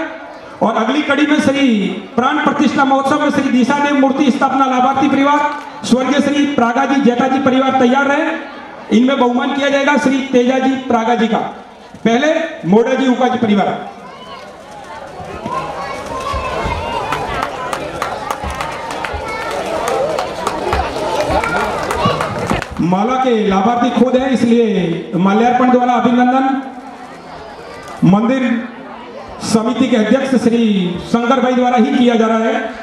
और अगली कड़ी में श्री प्राण प्रतिष्ठा महोत्सव में श्री दिशादेव मूर्ति स्थापना लाभार्थी परिवार स्वर्गीय श्री प्रागा जी जेठा जी परिवार तैयार रहे। इनमें बहुमान किया जाएगा श्री तेजा जी प्रागा जी का। पहले मोड़ा जी उका जी परिवार। माला के लाभार्थी खुद है, इसलिए माल्यार्पण द्वारा अभिनंदन। मंदिर समिति के अध्यक्ष श्री शंकर भाई द्वारा ही किया जा रहा है।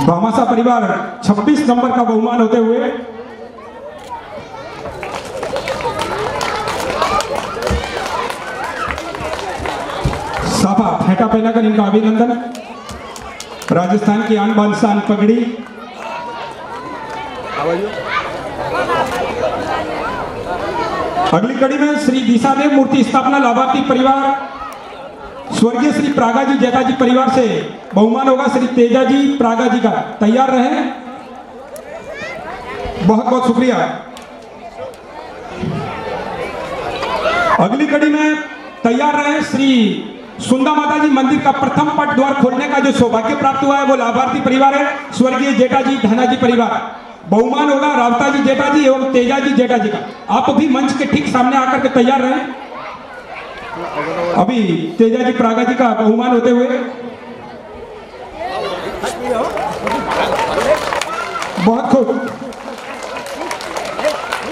भामासा परिवार 26 नंबर का बहुमान होते हुए साफा फेंटा पहनाकर इनका अभिनंदन। राजस्थान की आन बान शान पगड़ी। अगली कड़ी में श्री दिशादेव मूर्ति स्थापना लाभार्थी परिवार स्वर्गीय श्री प्रागा जी जेठा जी परिवार से बहुमान होगा श्री तेजा जी प्रागा जी का। तैयार रहे। बहुत बहुत शुक्रिया। अगली कड़ी में तैयार रहे। श्री सुंदा माता जी मंदिर का प्रथम पट द्वार खोलने का जो सौभाग्य प्राप्त हुआ है वो लाभार्थी परिवार है स्वर्गीय जेठा जी धना जी परिवार। बहुमान होगा रावता जी जेठा जी एवं तेजा जी जेठा जी का। आप भी मंच के ठीक सामने आकर के तैयार रहें। अभी तेजा जी प्रागा जी का बहुमान होते हुए बहुत खूब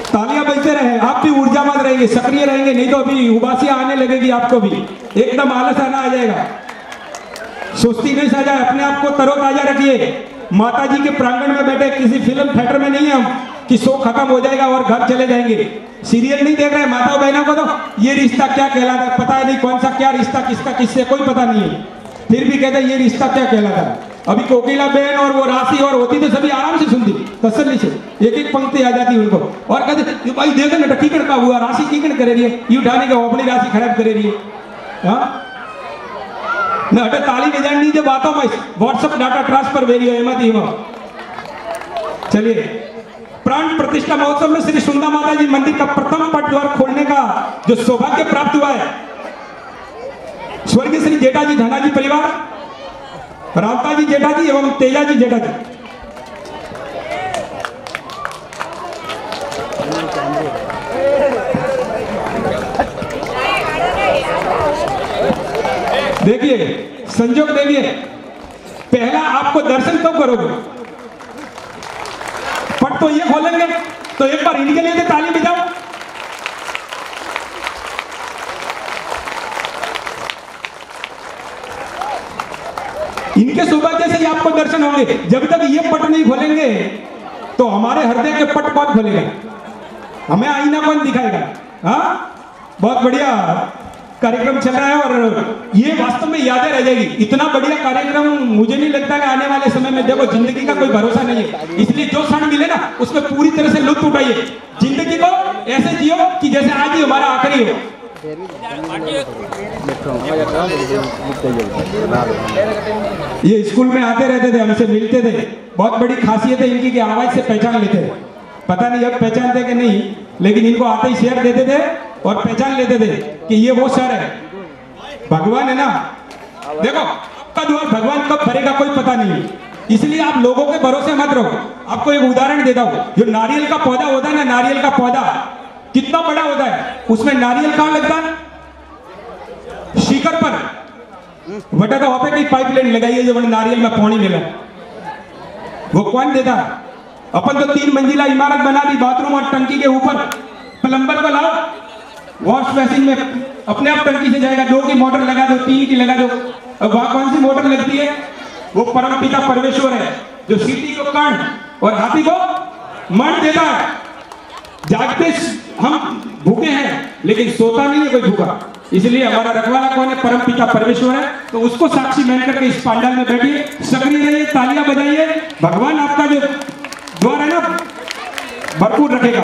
तालियां बजते रहे। आप भी ऊर्जावान रहेंगे, सक्रिय रहेंगे, नहीं तो अभी उबासियां आने लगेगी आपको भी, एकदम आलस आना आ जाएगा। सुस्ती नहीं सजाए, अपने आप को तरोताजा रखिए। माता जी के प्रांगण में बैठे, किसी फिल्म थिएटर में नहीं है हम कि शो खत्म हो जाएगा और घर चले जाएंगे। सीरियल नहीं देख रहे माताओं बहनों को, तो ये रिश्ता क्या कहलाता है पता है नहीं, कौन सा क्या रिश्ता किसका किससे कोई पता नहीं है, फिर भी कहते हैं ये रिश्ता क्या कहलाता है। अभी कोकिला बहन और वो राशि और होती तो सभी आराम से सुनती, तसल्ली से एक एक पंक्ति आ जाती उनको और कहते भाई देखो ना कीकड़ का हुआ, राशि कीकड़ करे रही है, ये उठाने का अपनी राशि खराब करे रही है। हाँ ना हटे ताली बजानी नहीं बातों में व्हाट्सएप डाटा ट्रांसफर वेरियो एमत ही। चलिए प्राण प्रतिष्ठा महोत्सव में श्री सुंदा माता जी मंदिर का प्रथम पट द्वार खोलने का जो सौभाग्य प्राप्त हुआ है स्वर्गीय श्री जेठा जी धना जी परिवार, रावता जी जेठा जी एवं तेजा जी जेठा जी। देखिए संजोग देखिए, पहला आपको दर्शन कब करोगे, पट तो ये खोलेंगे तो एक बार इनके लिए ताली बजाओ। इनके सौभाग्य से ही आपको दर्शन होंगे। जब तक ये पट नहीं खोलेंगे तो हमारे हृदय के पट कौन खोलेगा, हमें आईना कौन दिखाएगा। हाँ बहुत बढ़िया कार्यक्रम चल रहा है और ये वास्तव में यादें रह जाएगी। इतना बढ़िया कार्यक्रम मुझे नहीं लगता कि आने वाले समय में, देखो जिंदगी का कोई भरोसा नहीं है, इसलिए जो क्षण मिले ना उसमें पूरी तरह से लुत्फ उठाइए। जिंदगी को ऐसे जियो कि जैसे आज ही हमारा आखिरी हो। ये स्कूल में आते रहते थे, हमसे मिलते थे, बहुत बड़ी खासियत है इनकी कि आवाज से पहचान लेते थे। पता नहीं अब पहचानते कि नहीं, लेकिन इनको आते ही शेयर देते थे और पहचान लेते थे कि ये वो सर है, भगवान है ना। देखो आपका द्वार भगवान कब भरेगा कोई पता नहीं, इसलिए आप लोगों के भरोसे मत रहो। आपको एक उदाहरण देता हूं, जो नारियल का पौधा होता है ना, नारियल का पौधा कितना बड़ा होता है, उसमें नारियल कहां लगता है, शिखर पर। बटा तो वहां पे कहीं पाइपलाइन लगाई है जो नारियल में पानी मिला, वो कौन देता है। अपन तो 3 मंजिला इमारत बना दी, बाथरूम और टंकी के ऊपर प्लम्बर को लाओ, वॉश बेसिन में अपने आप टंकी से जाएगा, 2 की मोटर लगा दो, 3 की लगा दो। अब वहां कौन सी मोटर लगती है, वो परम पिता परमेश्वर है जो सीटी को कर्ण और हाथी को मण देता है। जागते हम भूखे हैं लेकिन सोता नहीं है कोई भूखा, इसलिए हमारा रखवाला कौन है, परम पिता परमेश्वर है। तो उसको साक्षी मान करके इस पांडाल में बैठिए, सक्रिय रहिए, तालियां बजाइए। भगवान आपका जो द्वार है ना भरपूर रखेगा।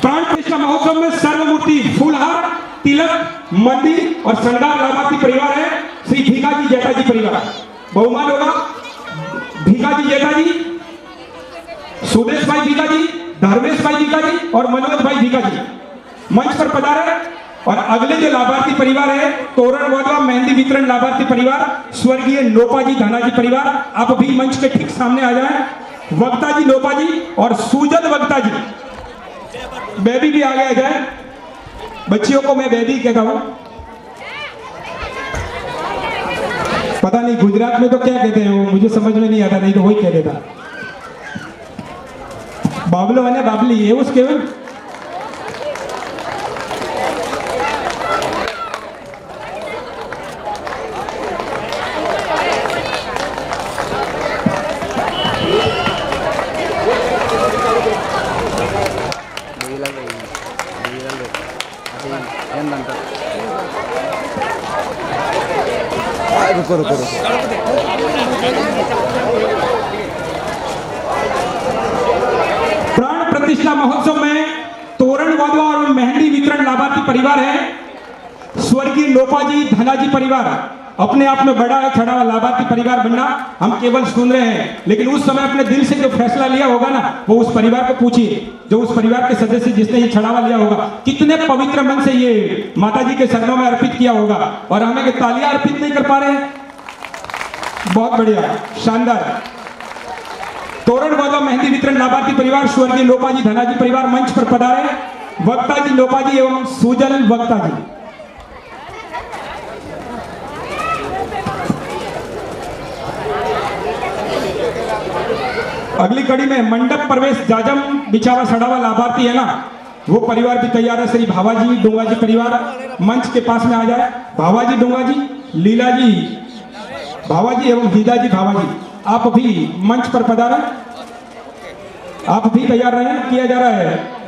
प्राण प्रतिष्ठा महोत्सव में सर्वमूर्ति फूलहार तिलक मंदिर और श्रृंगार लाभार्थी परिवार है श्री भीखा जी जेठा जी परिवार। बहुमान होगा भीखा जी जेठा जी, सुदेश भाई भीखा जी, धर्मेश भाई भीखा जी और मनोज भाई भीखा जी। मंच पर पधारे और अगले जो लाभार्थी परिवार है, तोरण वादवा मेहंदी वितरण लाभार्थी परिवार स्वर्गीय नोपाजी धनाजी परिवार, आप भी मंच के ठीक सामने आ जाएं। वक्ता जी नोपा जी और सूजन वक्ता जी, बेबी भी आगे आ जाए। बच्चियों को मैं बेबी कहता हूं, पता नहीं गुजरात में तो क्या कहते हैं वो मुझे समझ में नहीं आता, नहीं तो वही कह देता। बाबलो है बाबली ये उसके रुको प्राण प्रतिष्ठा महोत्सव में तोरण वादवा और मेहंदी वितरण लाभार्थी परिवार है स्वर्गीय लोपाजी धनाजी परिवार। अपने आप में बड़ा है छड़ा हुआ लाभार्थी परिवार बनना, हम केवल सुन रहे हैं, लेकिन उस समय अपने दिल से जो फैसला लिया होगा ना, वो उस परिवार को पूछिए, जो उस परिवार के सदस्य जिसने ये छड़ावा लिया होगा, कितने पवित्र मन से ये माता जी के चरणों में अर्पित किया होगा। और हमें तालियां अर्पित नहीं कर पा रहे हैं, बहुत बढ़िया, शानदार। तोरण वादवा मेहंदी वितरण लाभार्थी परिवार स्वर्गीय लोपाजी धनाजी परिवार मंच पर पधारे। वक्ता जी लोपाजी एवं सुजल वक्ता जी। अगली कड़ी में मंडप प्रवेश जाजम बिछावा सड़ावा लाभार्थी है ना, वो परिवार भी तैयार है। श्री भावाजी डोंगा जी परिवार मंच के पास में आ जाए। भावाजी डोंगा जी, लीला जी भावाजी एवं हिदा जी भावाजी, आप भी मंच पर पधारें, आप भी तैयार रहें, किया जा रहा है।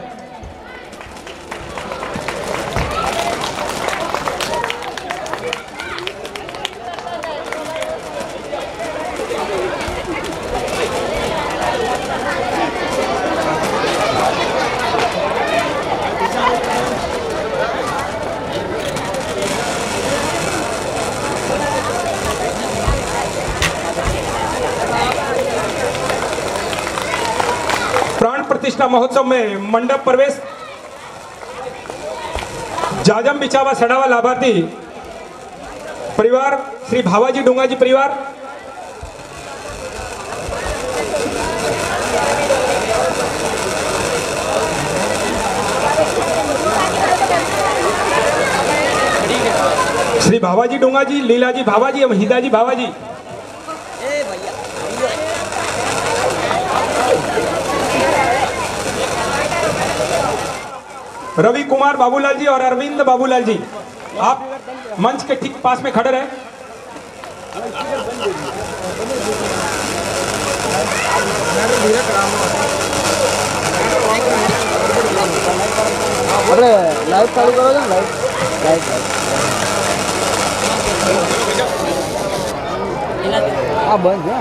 प्राण प्रतिष्ठा महोत्सव में मंडप प्रवेश जाजम बिछावा सड़ावा लाभार्थी परिवार श्री भावाजी डोंगा जी परिवार। श्री भावाजी डोंगा जी, लीला जी भावाजी एवं हिदा जी भावाजी। रवि कुमार बाबूलाल जी और अरविंद बाबूलाल जी, आप मंच के ठीक पास में खड़े रहे। अरे लाइव चालू करो ना, लाइव हाँ बंद है।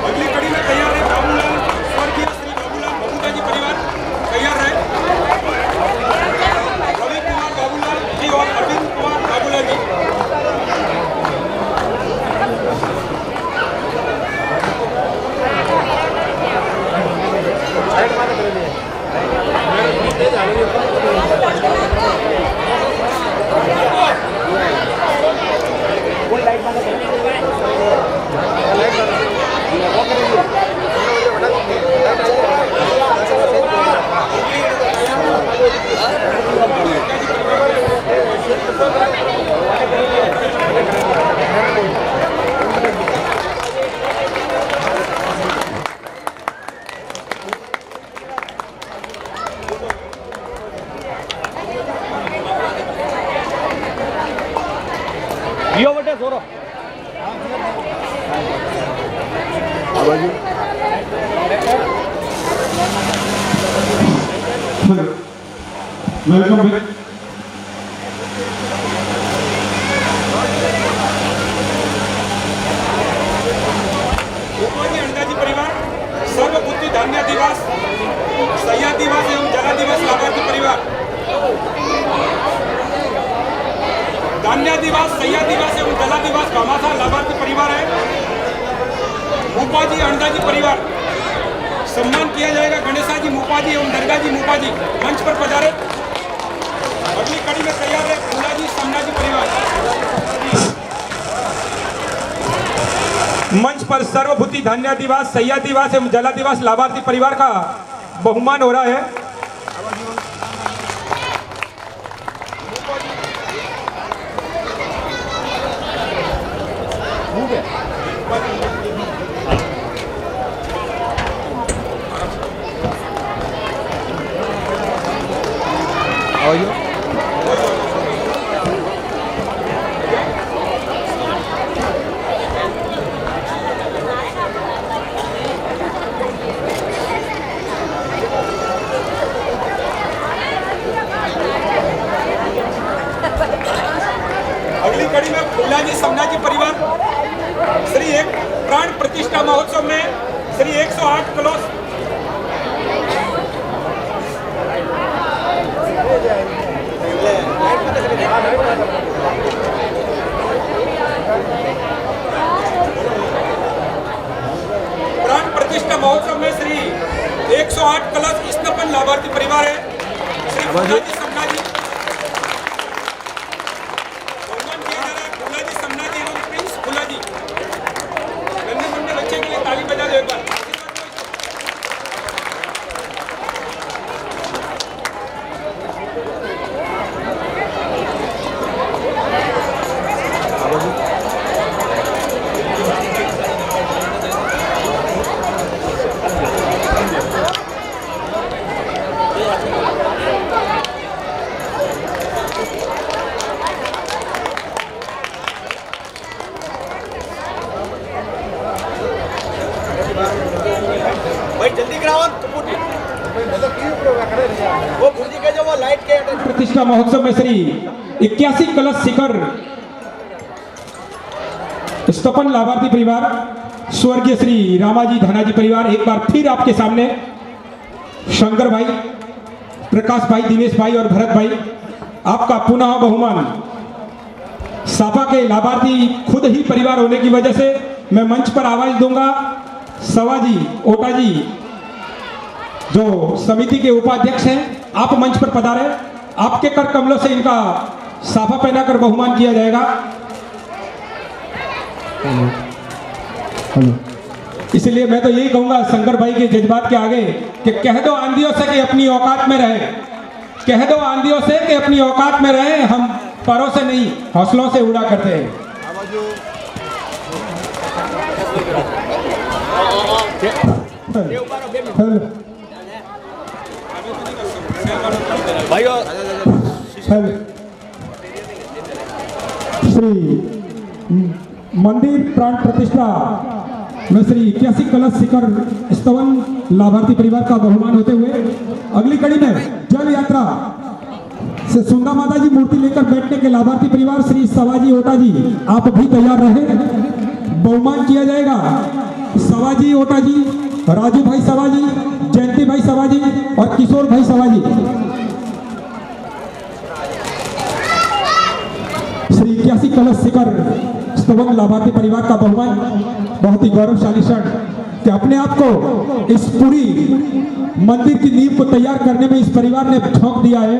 अगली कड़ी में तैयार है बाबूलाल, स्वर्गीय श्री बाबूलाल भगुटा जी परिवार तैयार है। रवि कुमार बाबूलाल जी और अरविंद कुमार बाबूलाल जी। Welcome back. दिवस सैया दिवस एवं जला दिवस लाभार्थी परिवार, धान्य दिवस सैया दिवस एवं जला दिवस भामासा लाभार्थी परिवार है। मूपाजी अंडाजी परिवार सम्मान किया जाएगा। गणेशाजी मूपाजी एवं दरगाजी मूपाजी मंच पर पधारे। अगली कड़ी में तैयार है फूलाजी समनाजी परिवार। मंच पर सर्वभूति धान्य दिवस सैया दिवस एवं जला दिवस लाभार्थी परिवार का बहुमान हो रहा है। अगली कड़ी में फूलाजी समनाजी परिवार श्री एक प्राण प्रतिष्ठा महोत्सव में श्री 108 कलश प्राण प्रतिष्ठा महोत्सव में श्री 108 कलश स्तपन लाभार्थी परिवार है। श्री फूलाजी समनाजी बहुमान किया जा रहा है। फूलाजी समनाजी एवं प्रिंस फूलाजी गन्ने मुंडे बच्चे के लिए ताली बजा दो एक बार। भाई जल्दी कराओ वो खुर्जी के जो वो लाइट के प्रतिष्ठा महोत्सव में श्री 81 कलश शिखर स्तपन लाभार्थी परिवार स्वर्गीय श्री रामाजी धनाजी परिवार एक बार फिर आपके सामने शंकर भाई, प्रकाश भाई, दिनेश भाई और भरत भाई आपका पुनः बहुमान। सापा के लाभार्थी खुद ही परिवार होने की वजह से मैं मंच पर आवाज दूंगा। सवाजी ओटा जी जो समिति के उपाध्यक्ष हैं, आप मंच पर पधारे। आपके कर कमलों से इनका साफा पहनाकर बहुमान किया जाएगा। इसलिए मैं तो यही कहूंगा शंकर भाई के जज्बात के आगे कि कह दो आंधियों से कि अपनी औकात में रहे, कह दो आंधियों से कि अपनी औकात में रहे। हम परों से नहीं हौसलों से उड़ा करते हैं। श्री मंदिर प्राण प्रतिष्ठा में श्री 81 कलश शिखर स्तवन लाभार्थी परिवार का बहुमान होते हुए अगली कड़ी में जल यात्रा से सुंदा माता जी मूर्ति लेकर बैठने के लाभार्थी परिवार श्री सवाजी ओटा जी आप भी तैयार रहे। बहुमान किया जाएगा सवाजी ओटा जी, राजू भाई सवाजी, जयंती भाई सवाजी और किशोर भाई सवाजी। श्री 81 कलश शिखर स्तवन लाभार्थी परिवार का बहुमान बहुत ही गौरवशाली क्षण कि अपने आप को इस पूरी मंदिर की नींव को तैयार करने में इस परिवार ने झोंक दिया है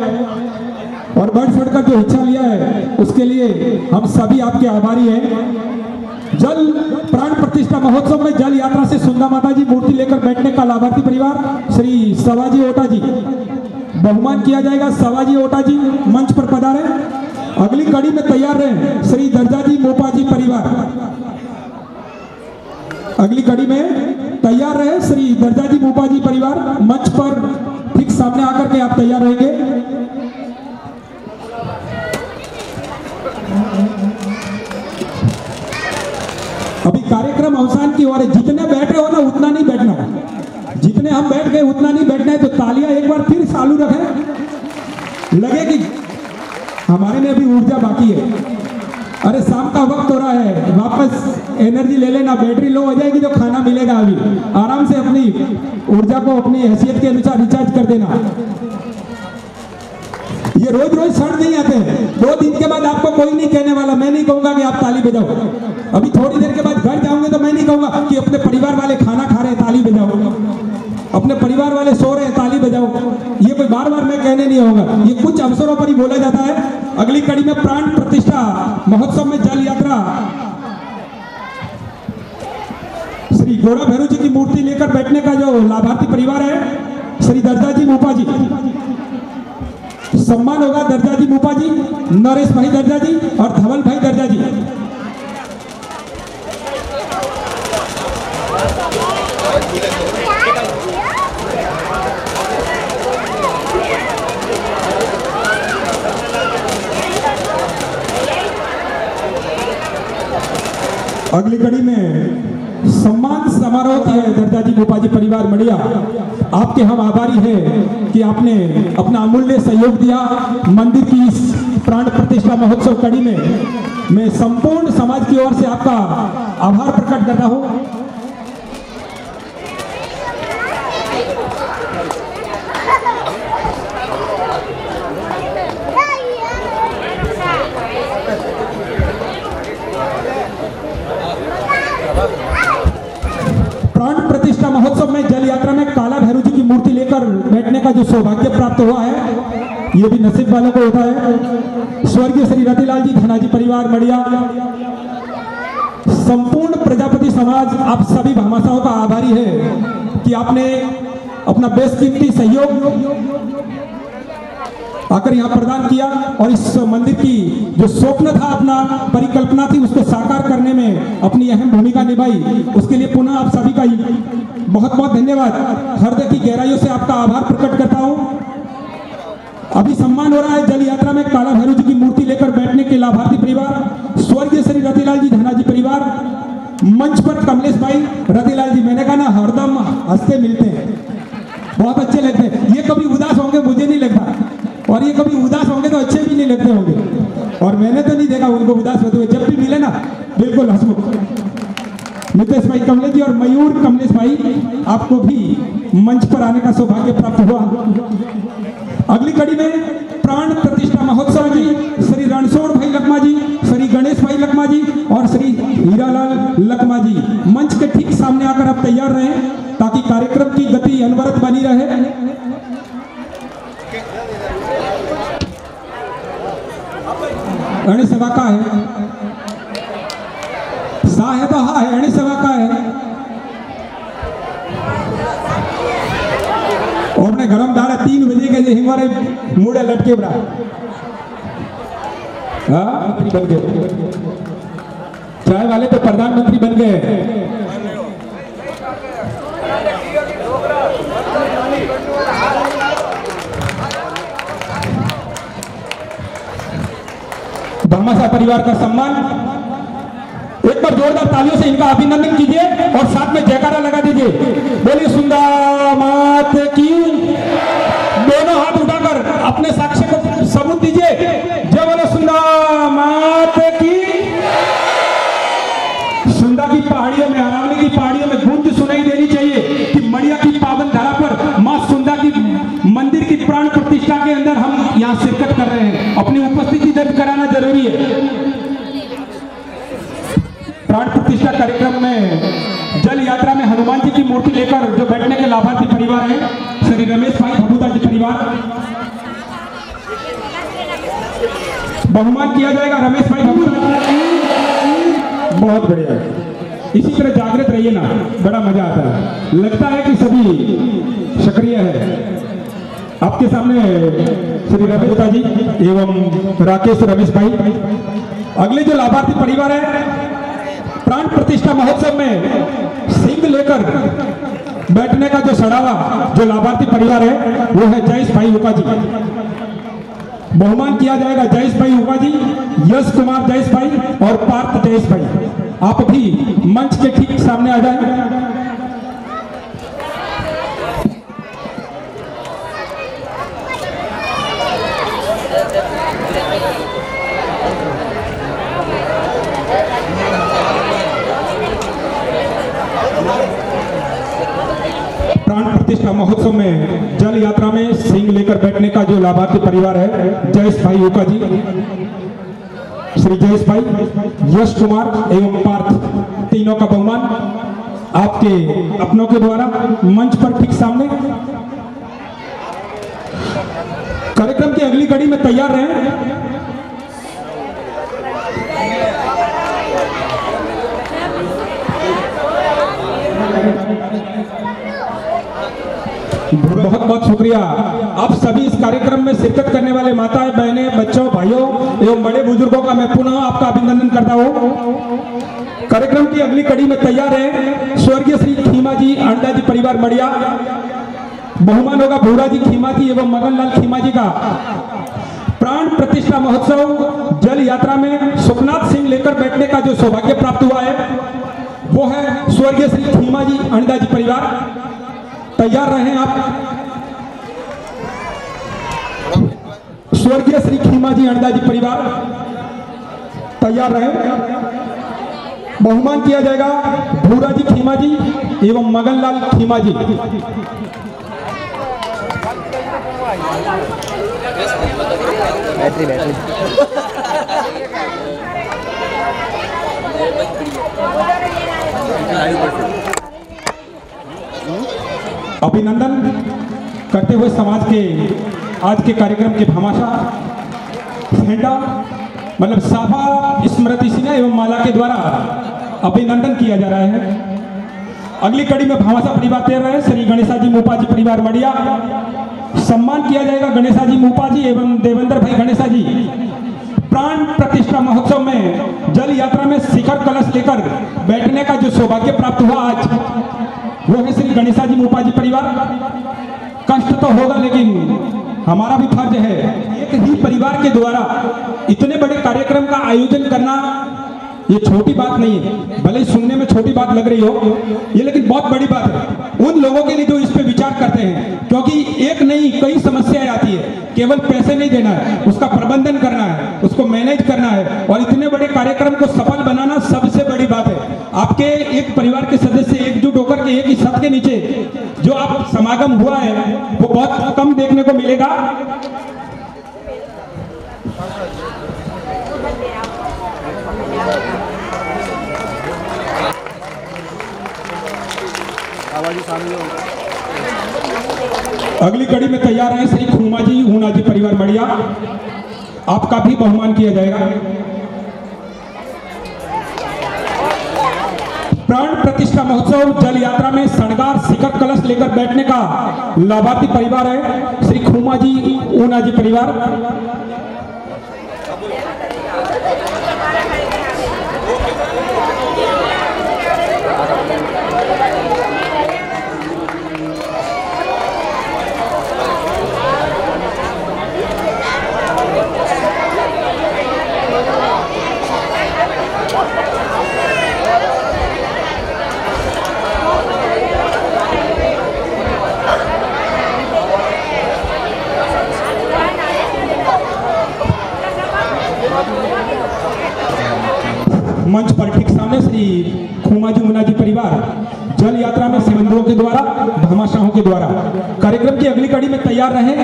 और बढ़ चढ़कर जो हिस्सा लिया है उसके लिए हम सभी आपके आभारी हैं। जल प्राण प्रतिष्ठा महोत्सव में जल यात्रा से सुंदा माता जी मूर्ति लेकर बैठने का लाभार्थी परिवार श्री सवाजी ओटा जी बहुमान किया जाएगा। सवाजी ओटा जी मंच पर पधारे। अगली कड़ी में तैयार रहे श्री दर्जाजी मोपाजी परिवार। अगली कड़ी में तैयार रहे श्री दर्जाजी मोपाजी परिवार। मंच पर ठीक सामने आकर के आप तैयार रहेंगे। अभी कार्यक्रम अवसान की ओर है। जितने बैठ रहे हो ना उतना नहीं बैठना है, जितने हम बैठ गए उतना नहीं बैठना है। तो तालियां एक बार फिर चालू रखें, लगे कि हमारे में अभी ऊर्जा बाकी है। अरे शाम का वक्त हो रहा है, वापस एनर्जी ले लेना, बैटरी लो हो जाएगी तो खाना मिलेगा। अभी आराम से अपनी ऊर्जा को अपनी हैसियत के अनुसार रिचार्ज कर देना। ये रोज रोज शर्ट नहीं आते हैं, 2 दिन के बाद आपको कोई नहीं कहने वाला, मैं नहीं कहूंगा कि आप ताली बजाओ। अभी थोड़ी देर के बाद घर जाओगे तो मैं नहीं कहूंगा कि अपने परिवार वाले खाना खा रहे हैं ताली बजाओ, अपने परिवार वाले सो रहे हैं ताली बजाओ। ये कोई बार बार मैं कहने नहीं होगा, ये कुछ अवसरों पर ही बोला जाता है। अगली कड़ी में प्राण प्रतिष्ठा महोत्सव में जल यात्रा श्री गोरा भैरू जी की मूर्ति लेकर बैठने का जो लाभार्थी परिवार है, श्री दर्जा जी मूपा जी, सम्मान होगा दर्जा जी मूपा जी, नरेश भाई दर्जा जी और धवल भाई दर्जा जी। अगली कड़ी में सम्मान समारोह की है दर्जा जी गोपा जी परिवार मड़िया। आपके हम आभारी हैं कि आपने अपना अमूल्य सहयोग दिया मंदिर की इस प्राण प्रतिष्ठा महोत्सव कड़ी में। मैं संपूर्ण समाज की ओर से आपका आभार प्रकट करता हूं। प्राण प्रतिष्ठा महोत्सव में जल यात्रा में काला भैरू जी की मूर्ति लेकर बैठने का जो सौभाग्य प्राप्त हुआ है, ये भी नसीब वालों को होता है। स्वर्गीय श्री रतिलाल जी धनाजी परिवार मड़िया, संपूर्ण प्रजापति समाज आप सभी भामाशाहों का आभारी है कि आपने अपना बेशकीमती सहयोग आकर यहाँ प्रदान किया और इस मंदिर की जो स्वप्न था, अपना परिकल्पना थी, उसको साकार करने में अपनी अहम भूमिका निभाई। उसके लिए पुनः आप सभी का बहुत बहुत धन्यवाद, हृदय की गहराइयों से आपका आभार प्रकट करता हूँ। अभी सम्मान हो रहा है जल यात्रा में काला भैरू जी की मूर्ति लेकर बैठने के लाभार्थी परिवार स्वर्गीय श्री रतिलाल जी धनाजी परिवार। मंच पर कमलेश भाई रतिलाल जी, मैंने कहा ना हरदम हंसते मिलते हैं, बहुत अच्छे लगते हैं। ये कभी उदास होंगे मुझे नहीं लगता, और ये कभी उदास होंगे तो अच्छे भी नहीं लगते होंगे, और मैंने तो नहीं देखा उनको उदास होते हुए। जब भी मिले ना बिल्कुल हंसमुख। नितेश भाई कमलेश जी और मयूर कमलेश भाई, आपको भी मंच पर आने का सौभाग्य प्राप्त हुआ। अगली कड़ी में प्राण प्रतिष्ठा महोत्सव की श्री रणछोड़ भाई लकमा जी, श्री गणेश भाई लकमा जी और श्री हीरालाल लकमा जी मंच के ठीक सामने आकर आप तैयार रहें ताकि कार्यक्रम की गति अनवरत बनी रहे। अणी सेवा का है, सा है तो हा है, अणी सेवा का है। और अपने गरम दाड़े 3 बजे के हिमारे मुड़े लटके बड़ा, हाँ मंत्री बन गए, चाय वाले तो प्रधानमंत्री बन गए। भामाशाह परिवार का सम्मान, एक बार जोरदार तालियों से इनका अभिनंदन कीजिए और साथ में जयकारा लगा दीजिए। बोलिए सुंदर मात की। दोनों हाथ उठाकर अपने साक्ष्य को सबूत दीजिए। जय बोलो सुंदर मात की। सुंदा की पहाड़ियों में, अरावली की पहाड़ियों में गूंज सुनाई देनी चाहिए कि मड़िया की पावन धरा पर मां सुंदा की मंदिर की प्राण प्रतिष्ठा के अंदर हम यहाँ शिरकत कर रहे हैं। अपनी उपस्थिति दर्ज कराना जरूरी है। प्राण प्रतिष्ठा कार्यक्रम में जल यात्रा में हनुमान जी की मूर्ति लेकर जो बैठने के लाभार्थी परिवार है, श्री रमेश भाई भभूता जी परिवार, बहुमान किया जाएगा रमेश भाई भभूता। बहुत बढ़िया, इसी तरह जागृत रहिए ना, बड़ा मजा आता है। लगता है कि सभी सक्रिय है। आपके सामने श्री रमेश जी एवं राकेश रमेश भाई। अगले जो लाभार्थी परिवार है, प्राण प्रतिष्ठा महोत्सव में सिंह लेकर बैठने का जो सड़ावा जो लाभार्थी परिवार है वो है जयेश भाई उका जी। बहुमान किया जाएगा जयेश भाई उका जी, यश कुमार जयेश भाई और पार्थ जयेश भाई। आप भी मंच के ठीक सामने आ जाए। महोत्सव में जल यात्रा में सिंह लेकर बैठने का जो लाभार्थी परिवार है, जयेश भाई ओका जी, श्री जयेश भाई, यश कुमार एवं पार्थ, तीनों का बहुमान आपके अपनों के द्वारा मंच पर ठीक सामने। कार्यक्रम की अगली कड़ी में तैयार रहें। बहुत बहुत शुक्रिया आप सभी इस कार्यक्रम में शिरकत करने वाले माताएं, बहनें, बच्चों, भाइयों एवं बड़े बुजुर्गों का मैं पुनः आपका अभिनंदन करता हूं। कार्यक्रम की अगली कड़ी में तैयार है स्वर्गीय श्री खीमा जी अंडा जी परिवार मड़िया। बहुमान होगा भूरा जी खीमा जी एवं मगन लाल खीमा जी का। प्राण प्रतिष्ठा महोत्सव जल यात्रा में सुखनाथ सिंह लेकर बैठने का जो सौभाग्य प्राप्त हुआ है वो है स्वर्गीय श्री खीमा जी अंडा जी परिवार। तैयार रहें आप। स्वर्गीय श्री खीमा जी अंडा जी परिवार तैयार रहें। बहुमान किया जाएगा भूरा जी खीमा जी एवं मगनलाल खीमा जी। बैटरी अभिनंदन करते हुए समाज के आज के कार्यक्रम के भामाशाह फेंटा मतलब साफा स्मृति सिन्हा एवं माला के द्वारा अभिनंदन किया जा रहा है। अगली कड़ी में भामाशाह परिवार तैयार रहे श्री गणेशा जी मूपा जी परिवार मड़िया। सम्मान किया जाएगा गणेशा जी मूपा जी एवं देवेंद्र भाई गणेशा जी। प्राण प्रतिष्ठा महोत्सव में जल यात्रा में शिखर कलश लेकर बैठने का जो सौभाग्य प्राप्त हुआ आज वो है श्री गणेशा जी मूपा जी परिवार। कष्ट तो होगा लेकिन हमारा भी फर्ज है एक ही परिवार के द्वारा इतने बड़े कार्यक्रम का आयोजन करना ये छोटी बात नहीं है। भले ही सुनने में छोटी बात लग रही हो ये लेकिन बहुत बड़ी बात है उन लोगों के लिए जो इस पे विचार करते हैं, क्योंकि एक नहीं कई समस्याएं आती है। केवल पैसे नहीं देना है, उसका प्रबंधन करना है, उसको मैनेज करना है और इतने बड़े कार्यक्रम को सफल बनाना सबसे बड़ी बात है। आपके एक परिवार के सदस्य एकजुट होकर के एक ही छत के नीचे जो आप समागम हुआ है वो बहुत कम देखने को मिलेगा। अगली कड़ी में तैयार है श्री खूमा जी ऊना जी परिवार मड़िया। आपका भी बहुमान किया जाएगा। प्राण प्रतिष्ठा महोत्सव जल यात्रा में शृंगार शिखर कलश लेकर बैठने का लाभार्थी परिवार है श्री खूमा जी ऊना जी परिवार। मंच पर ठीक सामने श्री खूमा जी मुना जी परिवार जल यात्रा में सिमंदरों के द्वारा भामाशाहों के द्वारा कार्यक्रम की अगली कड़ी में तैयार रहे।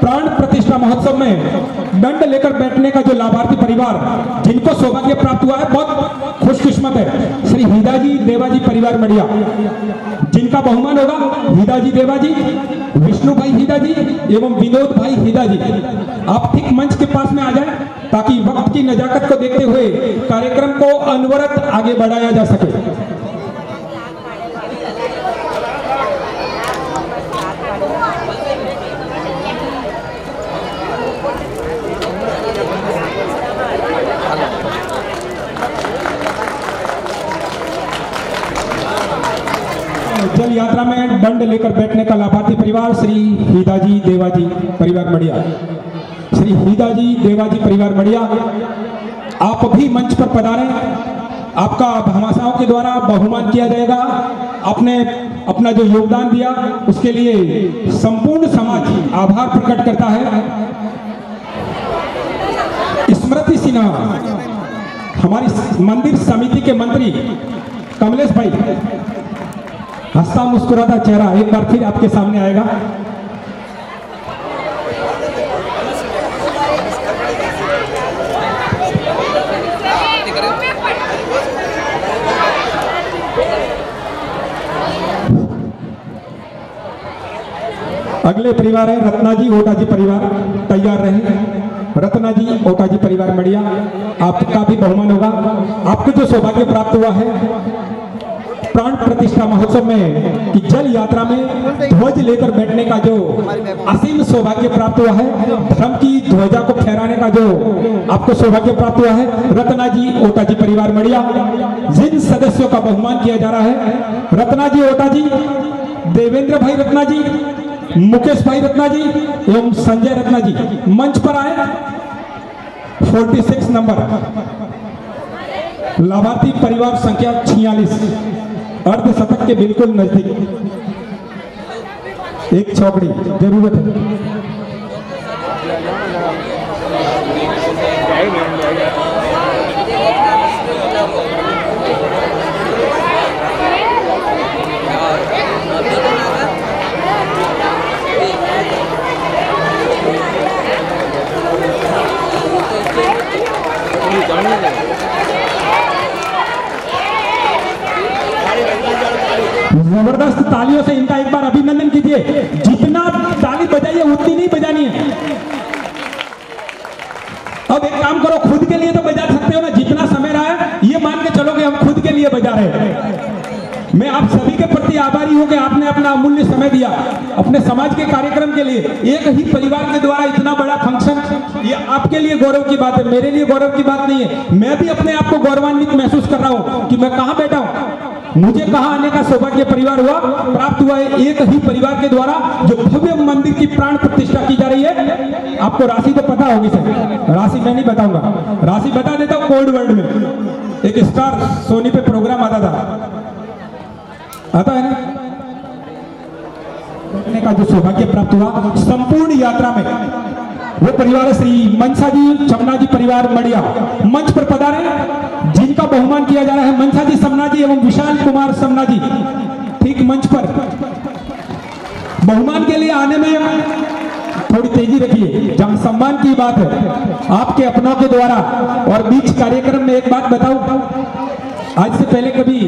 प्राण प्रतिष्ठा महोत्सव में दंड लेकर बैठने का जो लाभार्थी परिवार जिनको सौभाग्य प्राप्त हुआ है बहुत खुशकिस्मत है श्री हिदा जी देवा जी परिवार मड़िया। जिनका बहुमान होगा हिदा जी देवा जी, विष्णु भाई हिदा जी एवं विनोद भाई हिदा जी। आप ठीक मंच के पास में आ जाए ताकि वक्त की नजाकत को देखते हुए कार्यक्रम को अनवरत आगे बढ़ाया जा सके। जल यात्रा में दंड लेकर बैठने का लाभार्थी परिवार श्री हीदा जी देवा जी परिवार मड़िया। श्री हीदा जी देवा जी परिवार मड़िया आप भी मंच पर पधारें। आपका भामाशाहों के द्वारा बहुमान किया जाएगा। आपने अपना जो योगदान दिया उसके लिए संपूर्ण समाज आभार प्रकट करता है। स्मृति सिन्हा हमारी मंदिर समिति के मंत्री कमलेश भाई हंसता मुस्कुराता चेहरा एक बार फिर आपके सामने आएगा। अगले परिवार है रत्ना जी ओटा जी परिवार, तैयार रहे। रत्ना जी ओटा जी परिवार मड़िया, आपका भी बहुमान होगा। आपको जो सौभाग्य प्राप्त हुआ है प्राण प्रतिष्ठा महोत्सव में कि जल यात्रा में ध्वज लेकर बैठने का जो असीम सौभाग्य प्राप्त हुआ है, धर्म की ध्वजा को फहराने का जो आपको सौभाग्य प्राप्त हुआ है, रत्ना जी ओटा जी परिवार मड़िया, जिन सदस्यों का बहुमान किया जा रहा है, रत्ना जी ओटा जी, देवेंद्र भाई रत्ना जी, मुकेश भाई रत्ना जी एवं संजय रत्ना जी मंच पर आए। 46 नंबर लाभार्थी परिवार संख्या 46, अर्धशतक के बिल्कुल नजदीक, एक चौकड़ी जरूरत है। जबरदस्त तालियों से इनका एक बार अभिनंदन कीजिए। जितना ताली बजाइए उतनी नहीं बजानी है। अब एक काम करो, खुद के लिए तो बजा सकते हो ना, जितना समय रहा है ये मान के चलो कि हम खुद के लिए बजा रहे हैं। मैं आप सभी के प्रति आभारी हूं कि आपने अपना अमूल्य समय दिया अपने समाज के कार्यक्रम के लिए। एक ही परिवार के द्वारा इतना बड़ा फंक्शन, ये आपके लिए गौरव की बात है, मेरे लिए गौरव की बात नहीं है। मैं भी अपने आप को गौरवान्वित महसूस कर रहा हूं कि मैं कहां बैठा हूं, मुझे कहां आने का सौभाग्य परिवार हुआ प्राप्त हुआ है। एक ही परिवार के द्वारा जो भव्य मंदिर की प्राण प्रतिष्ठा की जा रही है। आपको राशि तो पता होगी सर, राशि मैं नहीं बताऊंगा, राशि बता देता हूं। कोल्ड वर्ल्ड में एक स्टार सोनी पे प्रोग्राम आता है ना, बैठने का जो सौभाग्य प्राप्त हुआ संपूर्ण यात्रा में, वो परिवार श्री मनसा जी चमना जी परिवार मड़िया मंच पर पधारे, जिनका बहुमान किया जा रहा है। मनसा जी समना जी एवं विशाल कुमार समना जी ठीक मंच पर। बहुमान के लिए आने में थोड़ी तेजी रखिए, जहां सम्मान की बात है आपके अपनों के द्वारा। और बीच कार्यक्रम में एक बात बताऊं, आज से पहले कभी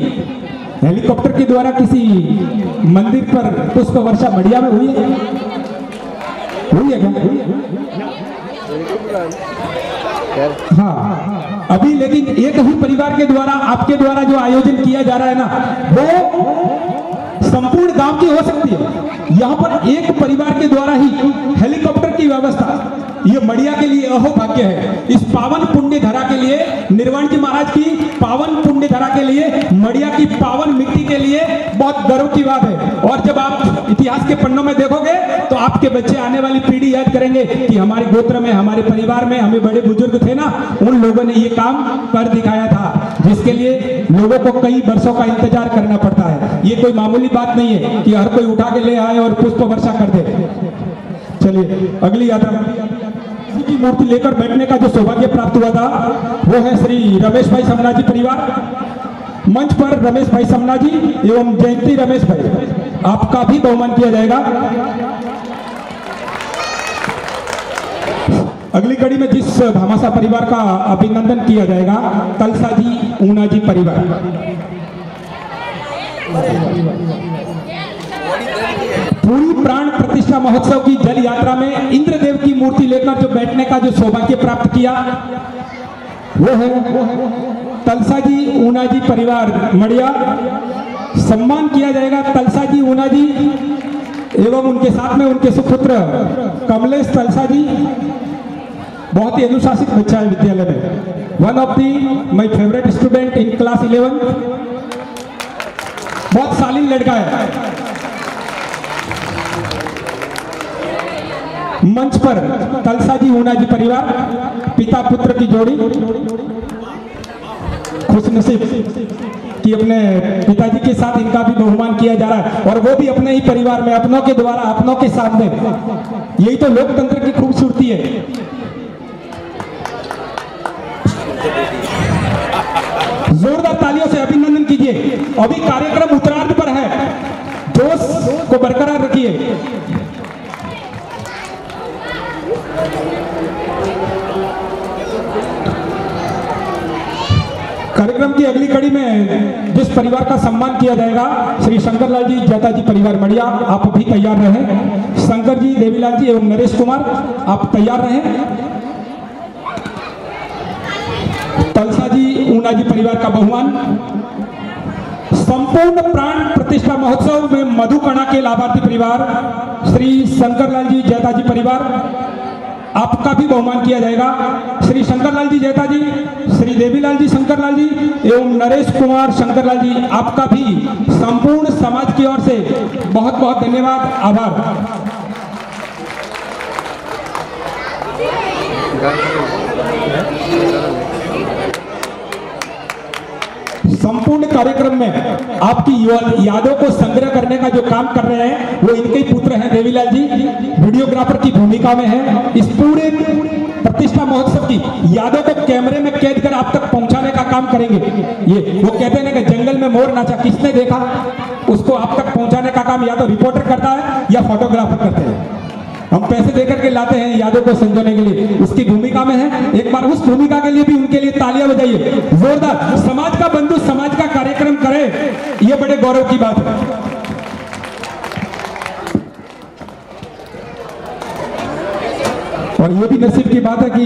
हेलीकॉप्टर के द्वारा किसी मंदिर पर पुष्प वर्षा मड़िया में हुई है क्या? हाँ, अभी लेकिन एक ही परिवार के द्वारा आपके द्वारा जो आयोजन किया जा रहा है ना, वो संपूर्ण गांव की हो सकती है। यहाँ पर एक परिवार के द्वारा ही हेलीकॉप्टर की व्यवस्था, ये मड़िया के लिए अहोभाग्य है। इस पावन पुण्य धरा के लिए, निर्वाण जी महाराज की पावन पुण्य धरा के लिए, मड़िया की पावन मिट्टी के लिए बहुत गर्व की बात है। और जब आप इतिहास के पन्नों में देखोगे तो आपके बच्चे, आने वाली पीढ़ी याद करेंगे कि हमारे गोत्र में, हमारे परिवार में, हमें बड़े बुजुर्ग थे ना, उन लोगों ने ये काम कर दिखाया था, जिसके लिए लोगों को कई वर्षों का इंतजार करना पड़ता है। ये कोई मामूली बात नहीं है कि हर कोई उठा के ले आए और पुष्प वर्षा कर दे। चलिए अगली यात्रा की मूर्ति लेकर बैठने का जो सौभाग्य प्राप्त हुआ था, वो है श्री रमेश भाई समना जी परिवार। मंच पर रमेश भाई समना जी एवं जयंती रमेश भाई, आपका भी बहुमान किया जाएगा। अगली कड़ी में जिस भामासा परिवार का अभिनंदन किया जाएगा, तलसा जी ऊना जी परिवार। पूरी प्राण प्रतिष्ठा महोत्सव की जल यात्रा में इंद्रदेव की मूर्ति लेकर जो बैठने का जो सौभाग्य प्राप्त किया, वो है तलसा जी ऊना जी परिवार मड़िया। सम्मान किया जाएगा तलसा जी ऊना जी एवं उनके साथ में उनके सुपुत्र कमलेश तलसा जी। बहुत ही अनुशासित बच्चा है विद्यालय में, one of the my favourite student in class 11। बहुत शालीन लड़का है। मंच पर तलसा जी ऊना जी परिवार, पिता पुत्र की जोड़ी, खुशनसीब कि अपने पिताजी के साथ इनका भी बहुमान किया जा रहा है, और वो भी अपने ही परिवार में, अपनों के द्वारा, अपनों के साथ में। यही तो लोकतंत्र की खूबसूरती है। जोरदार तालियों से अभिनंदन कीजिए। अभी कार्यक्रम उत्तरार्ध पर है। कार्यक्रम की अगली कड़ी में जिस परिवार का सम्मान किया जाएगा, श्री शंकरलाल जी जैता जी परिवार मड़िया, आप भी तैयार रहें। शंकर जी, देवीलाल जी एवं नरेश कुमार, आप तैयार रहें। तलसा जी, ऊना जी परिवार का बहुमान। संपूर्ण प्राण प्रतिष्ठा महोत्सव में मधुकणा के लाभार्थी परिवार श्री शंकरलाल जी जैता जी परिवार, आपका भी बहुमान किया जाएगा। श्री शंकरलाल जी जैता जी, श्री देवीलाल जी शंकरलाल जी एवं नरेश कुमार शंकरलाल जी, आपका भी संपूर्ण समाज की ओर से बहुत बहुत धन्यवाद, आभार। संपूर्ण कार्यक्रम में आपकी यादों को संग्रह करने का जो काम कर रहे हैं वो इनके ही पुत्र हैं देवीलाल जी, वीडियोग्राफर की भूमिका में है। इस पूरे प्रतिष्ठा महोत्सव की यादों को कैमरे में कैद कर आप तक पहुंचाने का काम करेंगे। ये वो कहते हैं ना कि जंगल में मोर नाचा, किसने देखा, उसको आप तक पहुंचाने का काम या तो रिपोर्टर करता है या फोटोग्राफर करते हैं। हम पैसे देकर के लाते हैं यादों को संजोने के लिए, उसकी भूमिका में है। एक बार उस भूमिका के लिए भी उनके लिए तालियां बजाइए जोरदार। समाज का बंधु समाज का कार्यक्रम करे, ये बड़े गौरव की बात है। और ये भी नसीब की बात है कि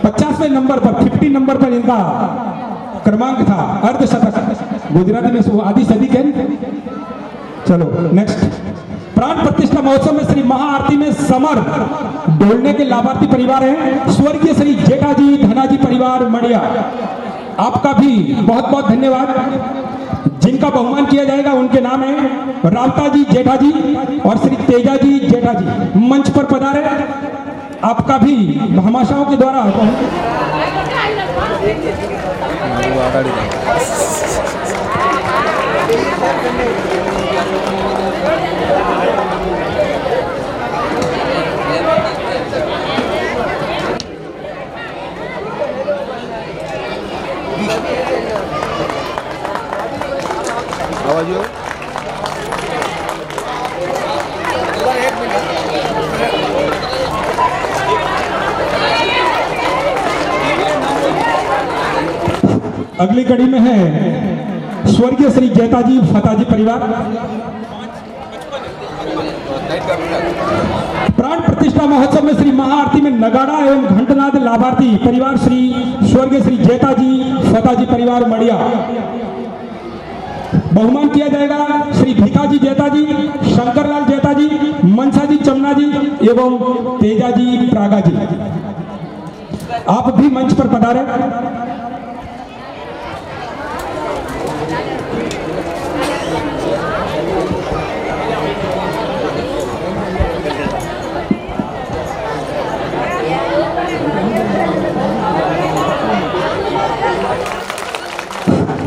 50वें नंबर पर, 50 नंबर पर इनका क्रमांक था, अर्धशतक। गुजराती में आधी सदी के। चलो नेक्स्ट। प्राण प्रतिष्ठा महोत्सव में श्री महाआरती में समर डोलने के लाभार्थी परिवार हैं स्वर्गीय श्री जेठा जी धना जी परिवार मड़िया, आपका भी बहुत बहुत धन्यवाद। जिनका बहुमान किया जाएगा उनके नाम है रावता जी जेठा जी और श्री तेजा जी जेठा जी, मंच पर पधारे। आपका भी भामाशाहों के द्वारा आवाज हो। अगली कड़ी में है स्वर्गीय श्री जैता जी फता जी परिवार। प्राण प्रतिष्ठा महोत्सव में श्री महाआरती में नगाड़ा एवं घंटनाद लाभार्थी परिवार श्री स्वर्गीय श्री जैता जी फता जी परिवार मड़िया, बहुमान किया जाएगा श्री भिकाजी जैता जी, शंकरलाल जैता जी, मनसा जी चमना जी एवं तेजा जी प्रागा जी, आप भी मंच पर पधारे।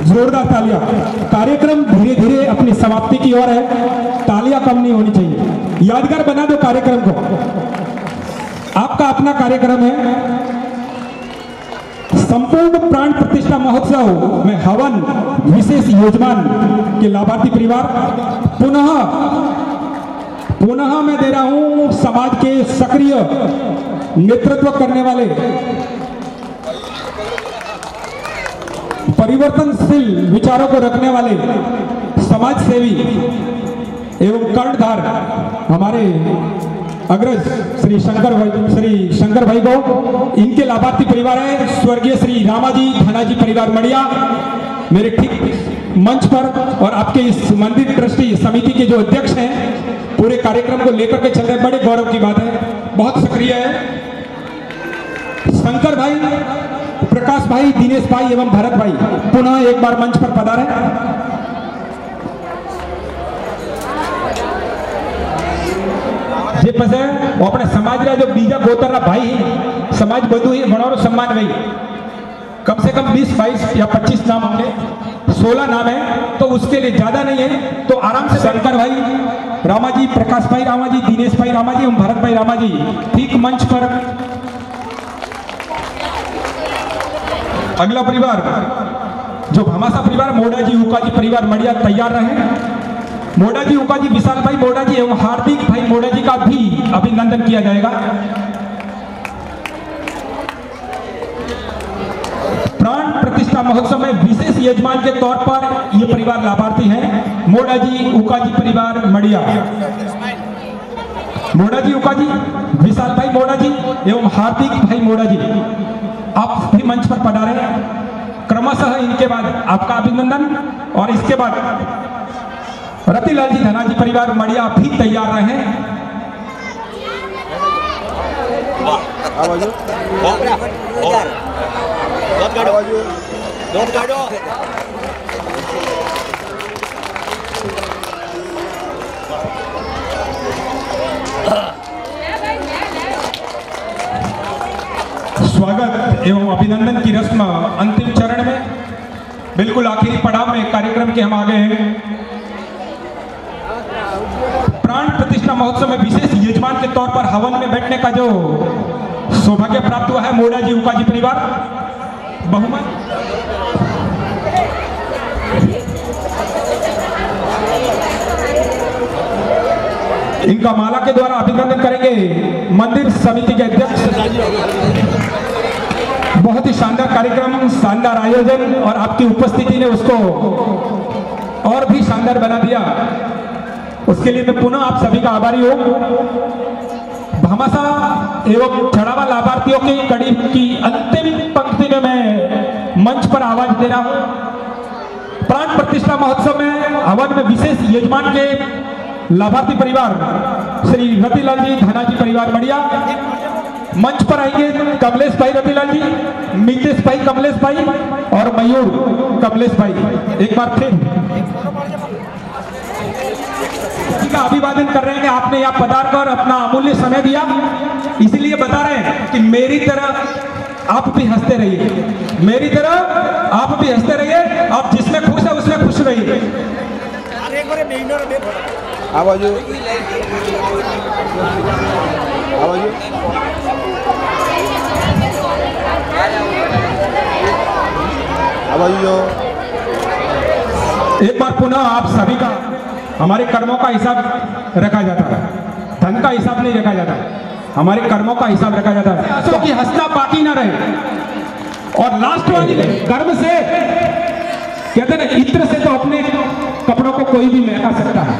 जोरदार तालियां। कार्यक्रम धीरे धीरे अपनी समाप्ति की ओर है, तालियां कम नहीं होनी चाहिए। यादगार बना दो कार्यक्रम को, आपका अपना कार्यक्रम है। संपूर्ण प्राण प्रतिष्ठा महोत्सव में हवन विशेष योजमान के लाभार्थी परिवार पुनः मैं दे रहा हूं समाज के सक्रिय नेतृत्व करने वाले परिवर्तनशील विचारों को रखने वाले समाज सेवी एवं कर्णधार हमारे अग्रज श्री शंकर भाई को, इनके लाभार्थी परिवार है स्वर्गीय श्री रामाजी धनाजी परिवार मड़िया, मेरे ठीक मंच पर। और आपके इस मंदिर ट्रस्टी समिति के जो अध्यक्ष हैं, पूरे कार्यक्रम को लेकर के चल रहे, बड़े गौरव की बात है, बहुत सक्रिय है। शंकर भाई, प्रकाश भाई, दिनेश भाई एवं भरत भाई पुनः एक बार मंच पर पधारे। जे पसे वो अपने समाज रा जो बीजा गोतर भाई समाज बधु ही भणारो सम्मान भाई, कम से कम 20, 22 या 25 नाम होंगे, 16 नाम है, तो उसके लिए ज्यादा नहीं है, तो आराम से शंकर भाई रामाजी, प्रकाश भाई रामाजी, दिनेश भाई रामाजी एवं भरत भाई रामाजी ठीक मंच पर। अगला परिवार जो भामासा परिवार मोड़ा जी उका जी परिवार मड़िया, तैयार रहे। मोड़ा जी, उका जी, विशाल भाई मोड़ा जी एवं हार्दिक भाई मोड़ा जी का भी अभिनंदन किया जाएगा। प्राण प्रतिष्ठा महोत्सव में विशेष यजमान के तौर पर ये परिवार लाभार्थी हैं। मोड़ा जी, उका जी परिवार मड़िया, मोड़ा जी, उका जी, विशाल भाई मोड़ा जी एवं हार्दिक भाई मोड़ा जी, आप भी मंच पर पधारे। क्रमशः इनके बाद आपका अभिनंदन और इसके बाद रतिलाल जी धनाजी परिवार मड़िया भी तैयार रहे। स्वागत एवं अभिनंदन की रस्म अंतिम चरण में, बिल्कुल आखिरी पड़ाव में कार्यक्रम के हम आगे हैं। प्राण प्रतिष्ठा महोत्सव में विशेष यजमान के तौर पर हवन में बैठने का जो सौभाग्य प्राप्त हुआ है मोड़ा जी, उका जी परिवार, बहुमत इनका माला के द्वारा अभिनंदन करेंगे मंदिर समिति के अध्यक्ष। बहुत ही शानदार कार्यक्रम, शानदार आयोजन और आपकी उपस्थिति ने उसको और भी शानदार बना दिया, उसके लिए मैं पुनः आप सभी का आभारी हूं। भामासा एवं छड़ावा लाभार्थियों की कड़ी की अंतिम पंक्ति में मैं मंच पर आवाज दे रहा हूं। प्राण प्रतिष्ठा महोत्सव में हवन में विशेष यजमान के लाभार्थी परिवार श्री रतिलाल जी धनाजी परिवार मड़िया, मंच पर आएंगे कमलेश भाई रतिलाल जी, मितेश भाई कमलेश भाई और मयूर कमलेश भाई। एक बार फिर का अभिवादन कर रहे हैं कि आपने यहाँ पधार कर अपना अमूल्य समय दिया, इसीलिए बता रहे हैं कि मेरी तरह आप भी हंसते रहिए, मेरी तरह आप भी हंसते रहिए, आप जिसमें खुश है उसमें खुश रहिए। आवाज़ एक बार पुनः आप सभी का, हमारे कर्मों का हिसाब रखा जाता है, धन का हिसाब नहीं रखा जाता, हमारे कर्मों का हिसाब रखा जाता है, तो कि हंसना बाकी ना रहे। और लास्ट वाली कर्म से कहते हैं ना, इत्र से तो अपने कपड़ों को कोई भी महका सकता है,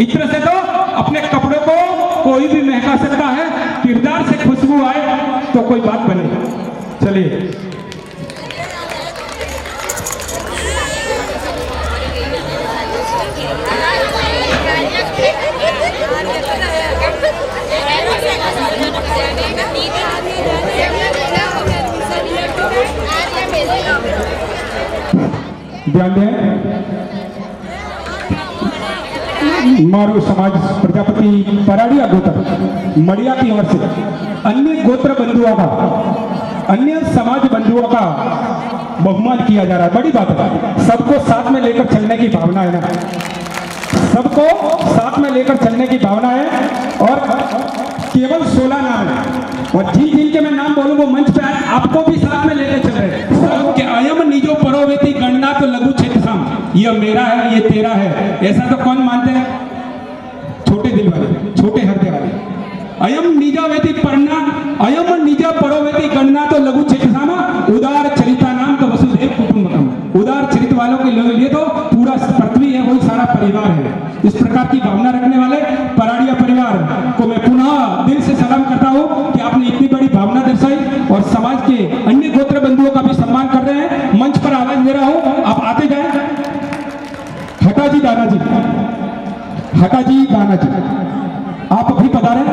इत्र से तो अपने कपड़ों को कोई भी महका सकता है, किरदार से खुशबू आए तो कोई बात बने। चलिए ध्यान दें, मारू समाज प्रजापति पराड़िया गोत्र मड़िया की ओर से अन्य गोत्र बंधुओं का, अन्य समाज बंधुओं का बहुमान किया जा रहा है। बड़ी बात है, सबको साथ में लेकर चलने की भावना है ना, सबको साथ में लेकर चलने की भावना है। और केवल 16 नाम है, और जिन जिनके मैं नाम बोलूं वो मंच पे आए, आपको भी साथ में लेकर चल रहे हैं। सबके अयम निजो परोवेती गणना तो लघु क्षेत्रसाम, ये मेरा है ये तेरा है, ऐसा तो कौन मानते हैं? छोटे दिल वाले, छोटे हृदय वाले। अयम निजा वेती पढ़ना, अयम निजा परोवेती गणना तो लघु क्षेत्रसाम, उदार चरिता नाम तो वसुधैव कुटुंबकम। उदार चरित्र वालों के लिए तो पूरा पृथ्वी है, वही सारा परिवार है। इस प्रकार की भावना रखने वाले पराड़िया परिवार को मैं पुनः दिल से सलाम करता हूं कि आपने इतनी बड़ी भावना दर्शाई और समाज के अन्य गोत्र बंधुओं का भी सम्मान कर रहे हैं। मंच पर आवाज दे रहा हूं, आप आते जाएं। हटाजी दानाजी, हटाजी दानाजी, आप अभी पधारे।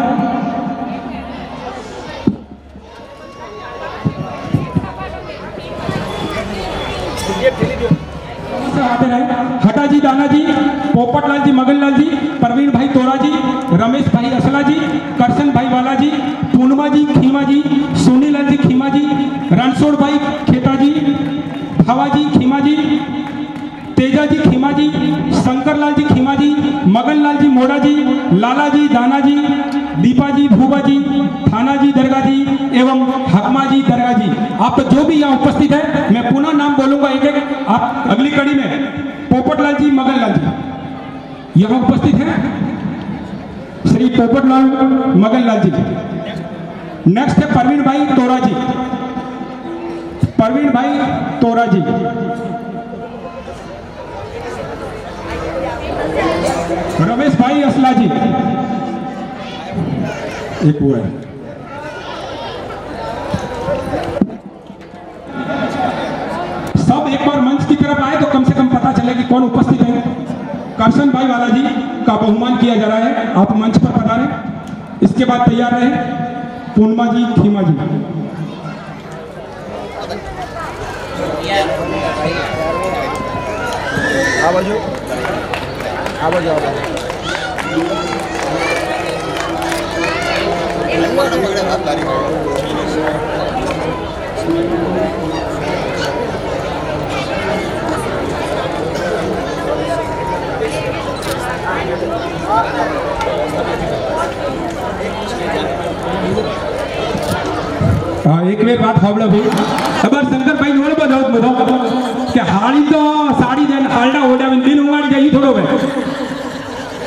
आते रहे हटाजी दानाजी, पोपटलाल जी मगनलाल जी, प्रवीण भाई तोरा जी, रमेश भाई असला जी, करसन भाई वाला जी, पूर्णिमा जी खीमा जी, सोनीलाल जी खीमा जी, रणछोड़ भाई खेता जी, भावा जी खीमा जी, तेजा जी खीमा जी, शंकरलाल जी खीमा जी, मगनलाल जी मोड़ा जी, लाला जी दाना जी, दीपा जी भूबा जी, थाना जी दरगाह जी एवं हकमा जी दरगाह जी, आप जो भी यहाँ उपस्थित है, मैं पुनः नाम बोलूंगा एक एक। आप अगली कड़ी में पोपटलाल जी मगनलाल जी, यहाँ उपस्थित हैं श्री पोपटलाल मगनलाल जी। नेक्स्ट है परवीन भाई तोरा जी, परवीन भाई तोरा जी। रमेश भाई असला जी, एक वो है। सब एक बार मंच की तरफ आए तो कम से कम पता चले कि कौन उपस्थित है। करशन भाई वाला जी का बहुमान किया जा रहा है, आप मंच पर पधारें। इसके बाद तैयार रहे पूर्णिमा जी, खीमा जी। हाँ, एक मेरी बात हावड़ा भाई खबर शंकर भाई नोड़ बताओ कि हाड़ी तो साड़ी देन हालडा ओडा में दिन उगाड़ी जाइए थोड़ो में।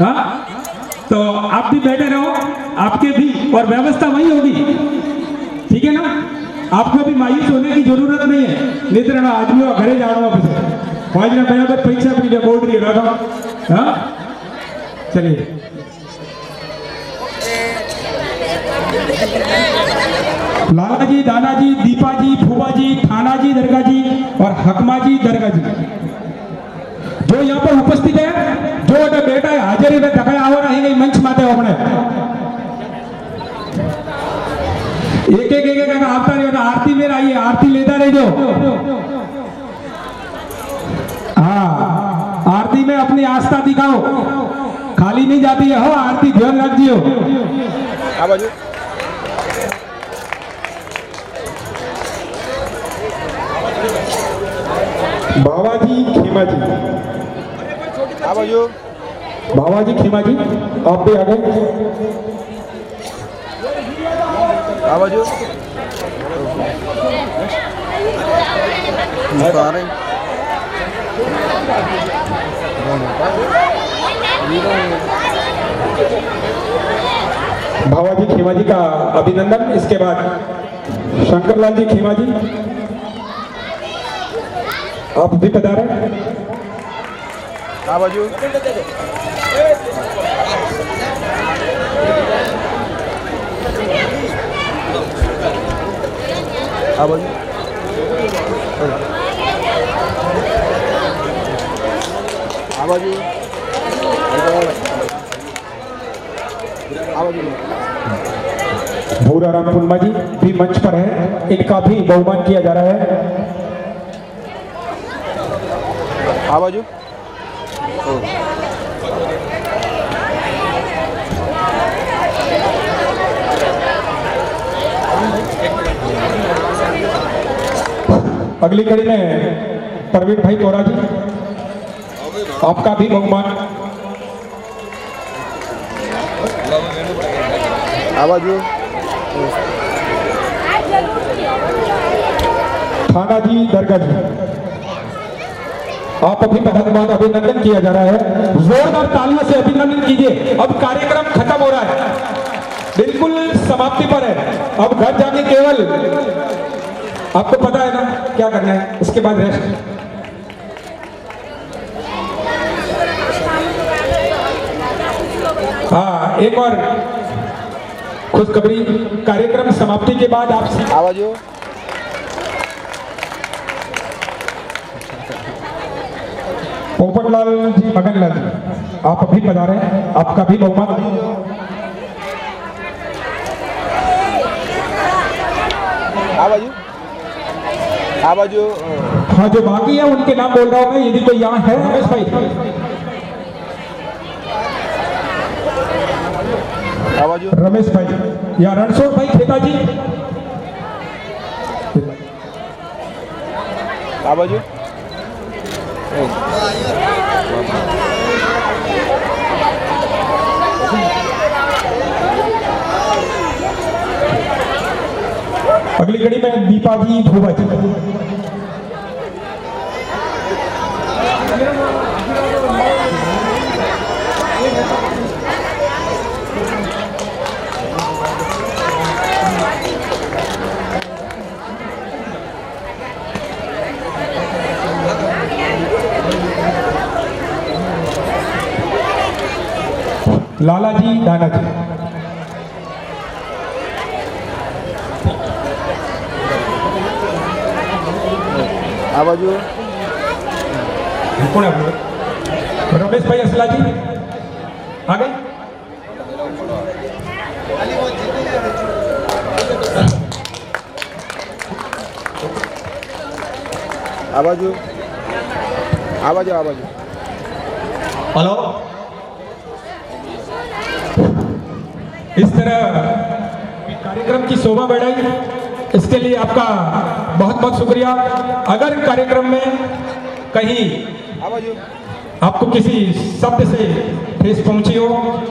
हाँ, तो आप भी बैठे रहो, आपके भी और व्यवस्था वही होगी, ठीक है ना। आपको भी मायूस होने की जरूरत नहीं है, नहीं तो ना आदमी को घरे जाना वापस 5 दिन बराबर परीक्षा अपनी बोर्ड रही रहा। हाँ, चलिए लाला जी, दाना जी, दीपा जी, फूबा जी, थाना जी, दरगाह जी और हकमा जी, दरगाह जी जो यहाँ पर उपस्थित है, जो बेटा है हाजिरी में दखाया आवा रहेंगे मंच माते अपने एक एक एक एक आता रहेगा। आरती में आइए, आरती लेता रह जो। हाँ, आरती में अपनी आस्था दिखाओ, खाली नहीं जाती है हो आरती, ध्यान रख दियो। बाबा जी, खेमा जी, बाबा जी, खेमा जी, आप भी आ गए। बाबा जी, खेमा जी का अभिनंदन। इसके बाद शंकरलाल जी, खेमा जी, आप भी पधारे। भूराराम पूर्णिमा जी भी मंच पर है, इनका भी बहुमान किया जा रहा है। आवाजू अगली कड़ी में परवीन भाई तोरा जी, आपका भी बहुमान। आवाजू थाना जी, दरगाह जी, आप अभी बहुत अभिनंदन किया जा रहा है। जोरदार तालियों से अभिनंदन कीजिए। अब कार्यक्रम खत्म हो रहा है, बिल्कुल समाप्ति पर है। अब घर जाके केवल आपको पता है ना क्या करना है, उसके बाद रेस्ट। हाँ, एक और खुशखबरी, कार्यक्रम समाप्ति के बाद आप आवाज पोपटलाल जी, मगनलाल जी, आप अभी पधारे हैं, आपका भी बहुमान। आवाजू आवाजू हाँ, जो बाकी है उनके नाम बोल रहा हूँ मैं, यदि कोई यहाँ है। रमेश भाई, आवाजू रमेश भाई या रणछोड़ भाई, खेता जी, आवाजू अगली कड़ी में दीपा जी, भूबा जी। लालाजी दानाजी। आ बाजू कौन है आप लोग? रमेश भाई असला जी आ गए। आ बाजू आ बाजू आ बाजू। हेलो। इस तरह कार्यक्रम की शोभा बढ़ाई, इसके लिए आपका बहुत बहुत शुक्रिया। अगर कार्यक्रम में कहीं आ बाजू आपको किसी शब्द से ठेस पहुंची हो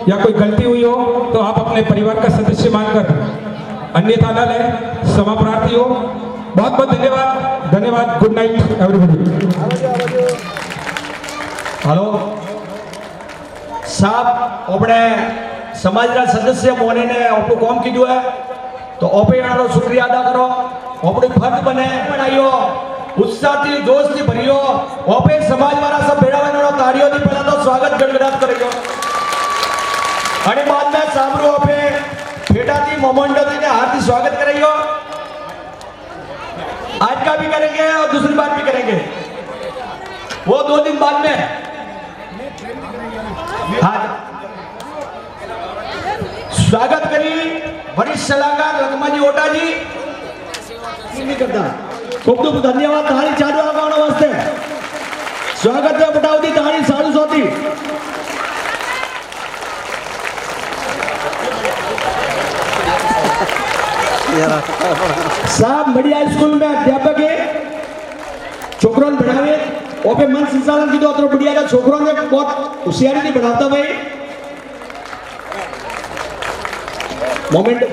या कोई गलती हुई हो तो आप अपने परिवार का सदस्य मानकर अन्यथा न लें, क्षमा प्रार्थी हो। बहुत बहुत धन्यवाद। धन्यवाद। Good night everybody. आ बाजू आ बाजू। हेलो साहब, अपने समाज सदस्य मोने ने अपनू काम कीधु है तो ओपे रो शुक्रिया अदा करो। अपनी फर्ज बने बनाइयो, उत्साह थी जोश थी भरियो। ओपे समाज वाला सब भेड़ा बनो ताड़ियों थी पहला तो स्वागत गड़गड़ाट करियो। अने बाद में सामरू ओपे भेड़ा थी मोमेंटो थी ने हार्दिक स्वागत करियो। आज का भी करेंगे और दूसरी बार भी करेंगे, वो 2 दिन बाद में। हाँ, स्वागत करी वरिष्ठ सलाहकार रकमाजी ओटा जी नहीं करता। खूब खूब धन्यवाद। ताली चालू लगाने वास्ते स्वागत में बताओ दी ताली सारू सोती। साहब बढ़िया स्कूल में अध्यापक है, छोकरों ने बढ़ावे ओपे मन संचालन की तो अतर बढ़िया का छोकरों ने बहुत होशियारी नहीं बढ़ाता भाई। मोमेंट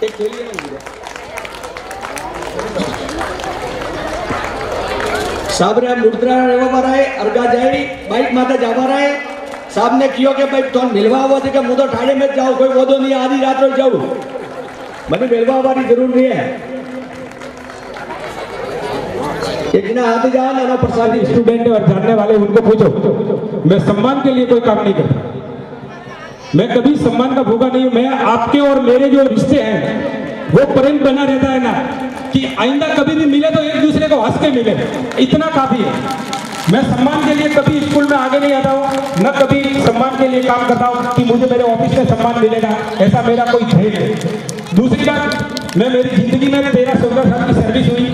एक खेलिए ना साहब रे मुद्रा रेवा पर आए अर्गा जाई बाइक माता जावा रहा है। साहब ने कियो के भाई तो मिलवा हुआ थे कि मुझे ठाणे में जाओ, कोई वो तो नहीं आधी रात में जाऊँ, मैंने मिलवा वाली जरूर नहीं है। एक ना आते जाओ ना प्रसाद स्टूडेंट और जानने वाले उनको पूछो। मैं सम्मान के लिए कोई काम नहीं करता, मैं कभी सम्मान का भूखा नहीं हूं। मैं आपके और मेरे जो रिश्ते हैं वो प्रेम बना रहता है ना कि आइंदा कभी भी मिले तो एक दूसरे को हंस के मिले, इतना काफी है। मैं सम्मान के लिए कभी स्कूल में आगे नहीं आता हूँ, न कभी सम्मान के लिए काम करता हूँ कि मुझे मेरे ऑफिस में सम्मान मिलेगा, ऐसा मेरा कोई ध्येय नहीं। दूसरी बात, मैं मेरी जिंदगी में 13-14 साल की सर्विस हुई,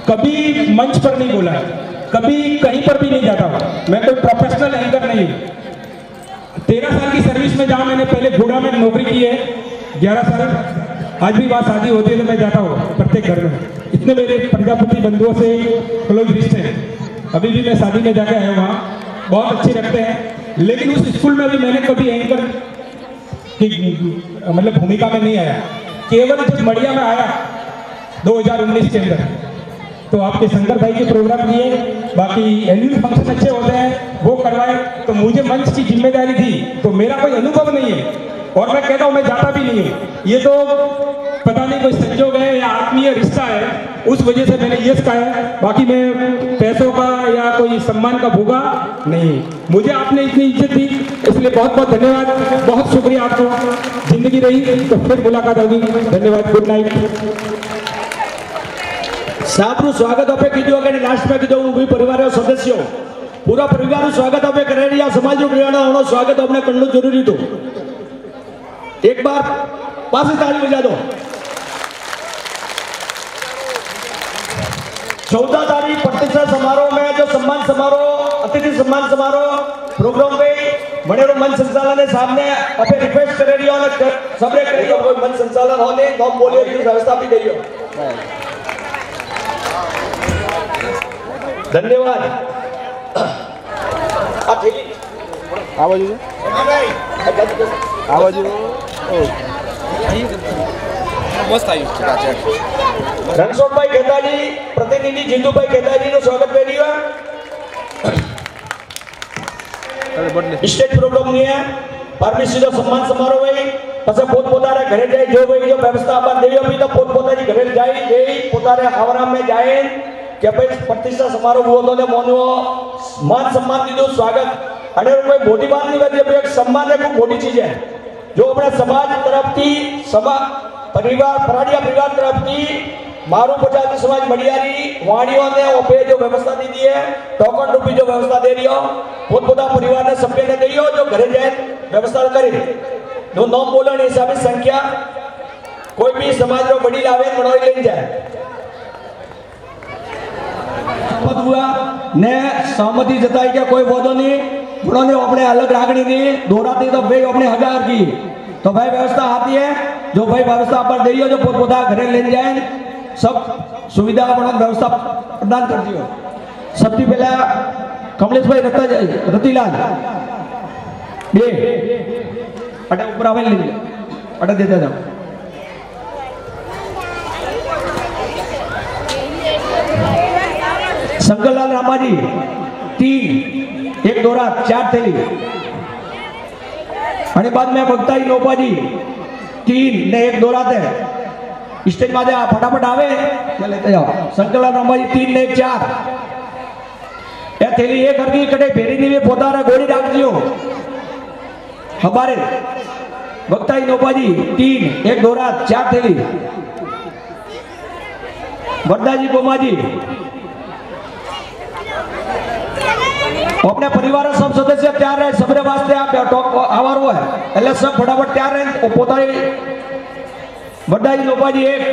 कभी मंच पर नहीं बोला, कभी कहीं पर भी नहीं जाता हूँ। मैं कोई प्रोफेशनल एंकर नहीं हूँ। 13 साल की सर्विस में जहाँ मैंने पहले बूढ़ा में नौकरी की है 11 साल, आज भी बात शादी होती है तो मैं जाता हूँ प्रत्येक घर में। इतने मेरे प्रजापति बंधुओं से क्लोज रिश्ते हैं। अभी भी मैं शादी में जाकर आया वहाँ, बहुत अच्छे रखते हैं। लेकिन उस स्कूल में भी मैंने कभी एंकर की मतलब भूमिका में नहीं आया। केवल जब मड़िया में आया 2019 के अंदर तो आपके शंकर भाई के प्रोग्राम किए, बाकी एनुअल फंक्शन अच्छे होते हैं वो करवाए, तो मुझे मंच की जिम्मेदारी थी, तो मेरा कोई अनुभव नहीं है और मैं कहता हूँ मैं जाता भी नहीं हूँ। ये तो पता नहीं कोई संजोग है या आत्मीय रिश्ता है, उस वजह से मैंने यस कहा है। बाकी मैं पैसों का या कोई सम्मान का भूखा नहीं। मुझे आपने इतनी इज्जत दी इसलिए बहुत बहुत धन्यवाद, बहुत शुक्रिया आपको। जिंदगी रही तो फिर मुलाकात होगी। धन्यवाद। Good night. साहब स्वागत आपे कीधु अगर लास्ट में कीधु भी परिवार सदस्यों पूरा परिवार स्वागत आपे करे रही समाज होना स्वागत आपने करना जरूरी तो एक बार पास ताली बजा दो। 14 तारीख प्रतिष्ठा समारोह में जो सम्मान समारोह अतिथि सम्मान समारोह प्रोग्राम में बड़े मंच संचालन है सामने अपने रिक्वेस्ट करे रही हो सबने करी हो कोई मंच संचालन होने हम बोलिए की व्यवस्था भी करियो। धन्यवाद। आवाज आवाज मस्त आई रणछोड़ भाई खेताजी प्रतिनिधि जिंदू भाई खेताजी નું સ્વાગત કરી રહ્યો स्टेज प्रोग्राम नहीं है पारमी सीधो सम्मान समारोह है પછી પોતપોતાના ઘરે જાય જો ભાઈ જો વ્યવસ્થા આપા દેવી અભી તો પોતપોતાની ઘરે જાય દેઈ પોતાને આવારામ में जाए કે ભાઈ प्रतिष्ठा समारोह हुआ तो ने मोनो मान सम्मान दीदो स्वागत અને કોઈ મોટી વાત નહીં હોતી, એક સન્માન એ ખૂબ મોટી ચીજ છે. જો આપણે સમાજ તરફથી પરિવાર પરાડિયા પરિવાર તરફથી मारू पचासी समाज मड़ियारी वाणियों ने ओपे जो व्यवस्था दी है, टोकन रूपी जो व्यवस्था दे रही हो, पोतपोता परिवार ने सभ्य ने दी हो, जो घरे जाए व्यवस्था करी जो नाम बोलन हिसाब से संख्या कोई भी समाज रो बड़ी लावे मनोई ले जाए. शपथ हुआ ने सहमति जताई के कोई वादो नहीं, उन्होंने अपने अलग रागणी नहीं दोहराती तो भाई अपने हजार की तो भाई व्यवस्था आती है, जो भाई व्यवस्था पर दे जो पोतपोता घरे ले जाए सब सुविधा व्यवस्था प्रदान करती हो. सबसे पहला कमलेश भाई रतीलाल बे अटे ऊपर आवे ले अटे देता जाओ. शंकरलाल रामाजी 3 1 दोरा 4 थैली અને बाद में भक्ताई नोपाजी 3 ने 1 दोरा थे स्टेज में फटाफट आवे लेते जाओ. शंकरलाल रामाजी 3 ने 1 4 ए थैली एक हरकी कटे भेरी नी पोतारा गोड़ी राखજો. हमारे भक्ताई नोपाजी 3 1 दोरा 4 थैली. वरदाजी गोमाजी अपने परिवार सब सदस्य तैयार रहे, सबरे वास्ते आप आवार हुआ है એટલે सब फटाफट तैयार रहे. पोताई वरदाजी नोपाजी 1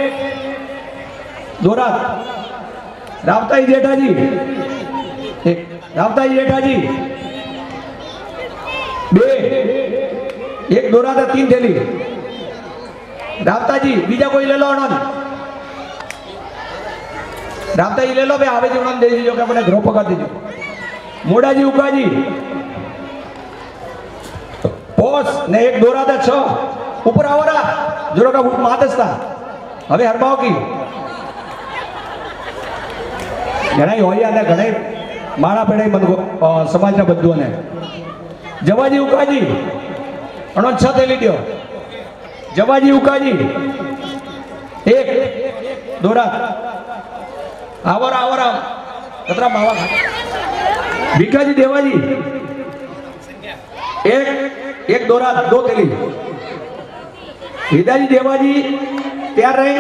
दोरा रावताई जेठाजी 1 रावताई जेठाजी 2 1 दोरा 3 थैली. रावताजी बीजा कोई ले लो अनन रावताजी ले लो भाई आवे जी उन्होंने दे दीजिए कि अपने घरों पका दीजिए. मोड़ाजी उकाजी पोस ने 1 दोरा 6 ऊपर आवरा जोरो का मातस्ता હવે હરબાઓ કી ઘણાઈ હોય અને ઘણાઈ માળા પેડાઈ બંધો સમાજના બંધુઓને. જવાજી ઉકાજી અણો 6 થેલી દો. જવાજી ઉકાજી 1 દોરા આવરા આવરા કતરા માવા ભીખાજી દેવાજી 1 दोरा 2 थैली. हिदाजी देवाजी तैयार रहे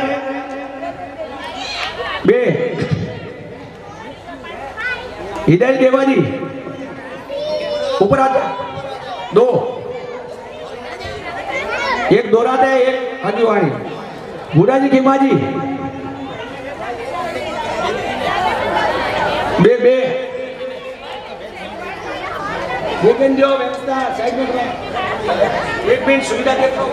2 हिदाजी देवाजी ऊपर आते 2 1 दोरा थे 1 हजवाणी. भूराजी खीमाजी 2 लेकिन जो व्यवस्था साइड में एक मिनट सुविधा देखो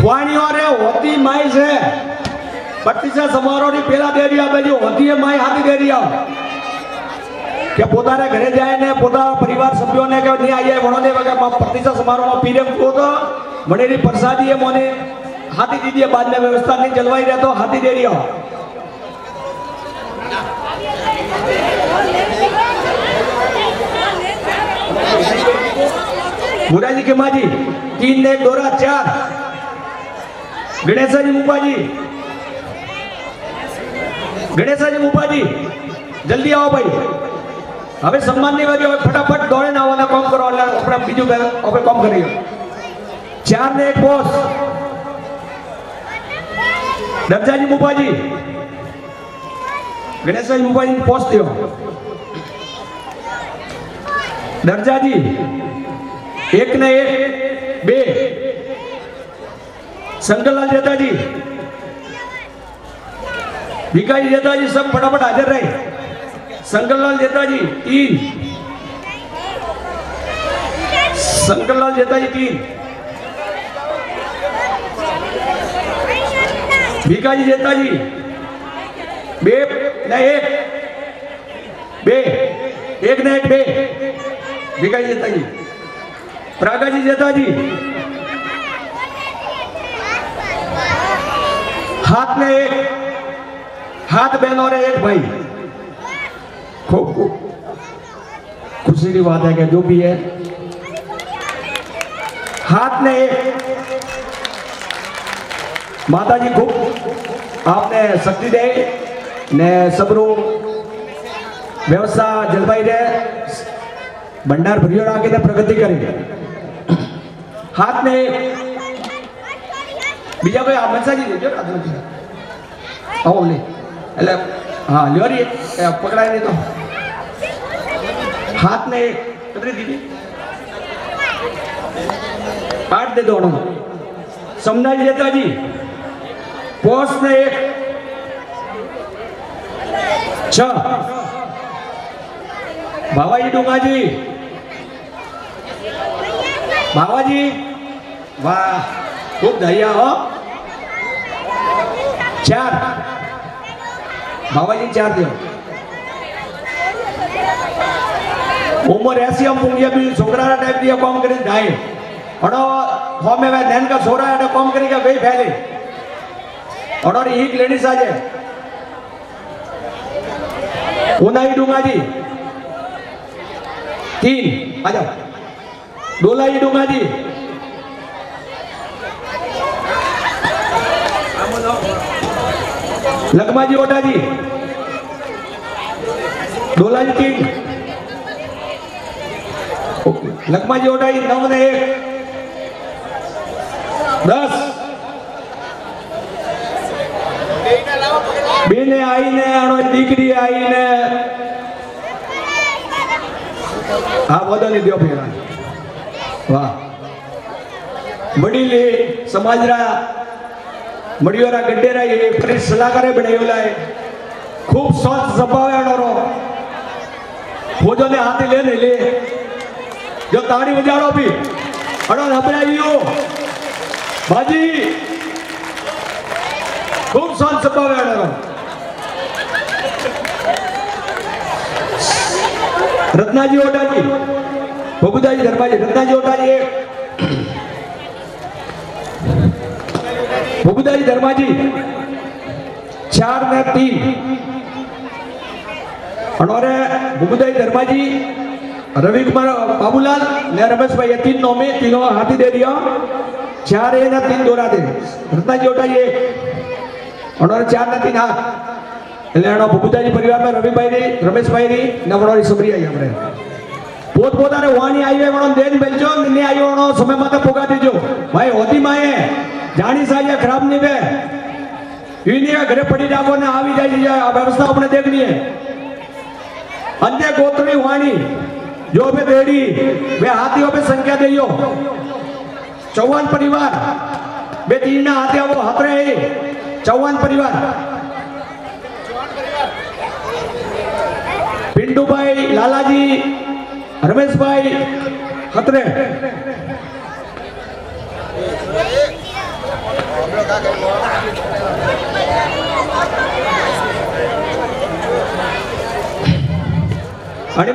वाणियों रे होती माई से बत्तीसा समारोह ની પેલા દે રહ્યા બાજુ હોતી એ માઈ હાથી દે રહ્યા કે પોતાના ઘરે જાય ને પોતાના પરિવાર સભ્યોને કે નહીં આઈએ વણોને વગર બત્તીસા સમારોહમાં પીરેમ તો મળેલી પ્રસાદી એ મોને હાથી દીધી बाद में व्यवस्था नहीं जलवाई रहे तो हाथी दे रही हो. बुराजी के माजी 3 ने 1 दोरा 4 गणेशाजी मुपाजी गणेशाजी मुपाजी जल्दी आओ भाई. હવે सम्मान नहीं वाली फटाफट दौड़े ना आवाना काम करो अपने बीजू अपने काम करिए. 4 ने 1 पोस दर्जाजी मुपाजी गणेशाजी मुपाजी पोस दियो. दर्जाजी 1 ने 1 2 शंकरलाल जेठाजी भिखाजी जेठाजी सब फटाफट हाजिर रहे. शंकरलाल जेठाजी 3 शंकरलाल जेठाजी 3 भिखाजी जेठाजी 2 ने 1 1 ने 1 2 भिखाजी जेठाजी. प्रागाजी जेठाजी हाथ में 1 हाथ बहनों ने 1 भाई. खूब खुशी की बात है कि जो भी है हाथ में 1 माताजी खूब आपने शक्ति दे ने सबरू व्यवस्था जलवाई रहे भंडार भरियो राखीने प्रगति करी। हाथ ने बीजा कोई आप मनसाजी लेजो आओ ले એટલે હા લ્યો રી પકડાય નહીં તો हाथ ने पकड़ी दीदी काट दे दोनों समझा लेता जी पोस्ट ने एक 6 भावाजी डूंगाजी भावाजी वाह खूब धैर्य हो 4 भावाजी 4 दो उम्र 80 हम पुंगिया भी छोकरा टाइप दिया काम करे जाए और हमें वे नैन का छोरा है काम करेगा वही फैले और एक लेडीज आ जाए उनाई डूंगा जी 3 आ जाओ डोलाई डूंगा जी लकमा जी ओटा जी डोला जी 3 लकमा जी ओटा जी 9 ने 10 बेने आई ने अणो दीकरी आई ने हाँ बदली दियो फेरा वाह मडीली समाजरा मडियोरा गड्डेरा ये फ्रेश सलाहकारे बनायोला है खूब स्वस्थ स्वभाव है अणोरो भोजने हाथे लेने ले जो ताड़ी बजाड़ो भी अणो घबराइयो बाजी खूब स्वस्थ स्वभाव है अणोरो रत्नाजी ओटा जी बबुदाजी धर्माजी रत्नाजी ओटा जी बबुदाजी धर्माजी 4 ने 3 अनोरे बबुदाजी धर्माजी रवि कुमार बाबूलाल ने रमेश भाई ये 3 नौ में तीनों हाथी दे दिया 4 ने 3 दोरा दे रत्नाजी ओटा ये अनोरे 4 ने 3 हाथ એટલે એનો બબુદાજી પરિવારમાં રવિભાઈ રી રમેશભાઈ રી ને વણોરી સબરી આવી આપણે પોત પોતાને વાણી આવી વણો દેન બેલજો ને આવી વણો સમય માતે પોગા દેજો ભાઈ હોતી માએ જાણી સાયા ખરાબ ની બે ઈની ઘરે પડી જાગો ને આવી જાય આ વ્યવસ્થા આપણે देखनी है અંતે ગોત્રની વાણી જો બે દેડી બે હાથીઓ पे संख्या देयो 54 परिवार બે तीना हाथे आवो हतरे 54 परिवार पिंटू भाई लालाजी रमेश भाई खतरे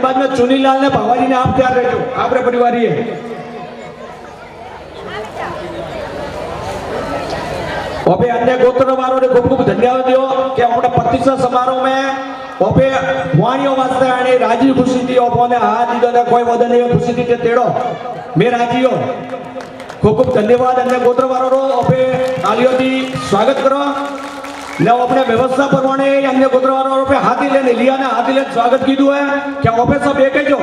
बाद में चुनीलाल ने भावाजी ने आप तैयार रहो आपरे परिवार है ओपे अन्य गोत्र वालों ने खूब खूब धन्यवाद दियो कि हमारे प्रतिष्ठा समारोह में ओपे वाणियों वास्ते आने राजी खुशी थी ओपोने हाथ दीदो ने कोई वदन नहीं खुशी थी तेड़ो मैं राजियो खूब खूब धन्यवाद अन्य गोत्र वालों रो ओपे तालियों दी स्वागत करो ने अपने व्यवस्था परवाने अन्य गोत्र वालों पे हाथी लेने लिया ने हाथी लेने स्वागत कीधु है क्या ओपे सब एक जो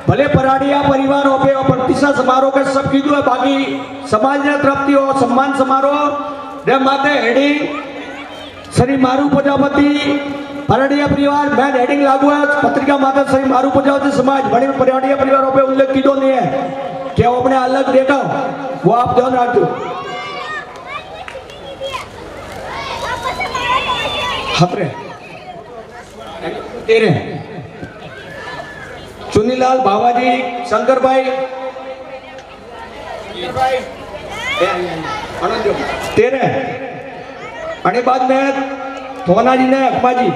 भले पराड़िया परिवार ओपे और प्रतिष्ठा समारोह के सब कीधु है बाकी समाज ने तरफती हो सम्मान समारोह रे माते हेडिंग श्री मारू प्रजापति पराड़िया परिवार मैं हेडिंग लागू है पत्रिका माता श्री मारू प्रजापति समाज बड़े पराड़िया परिवारों पे उल्लेख कीधो नहीं है क्या अपने अलग देखा वो आप ध्यान रखो खतरे तेरे चुनीलाल भावाजी शंकर भाई तेरे आणि बाद में थोना जी ने अकमा जी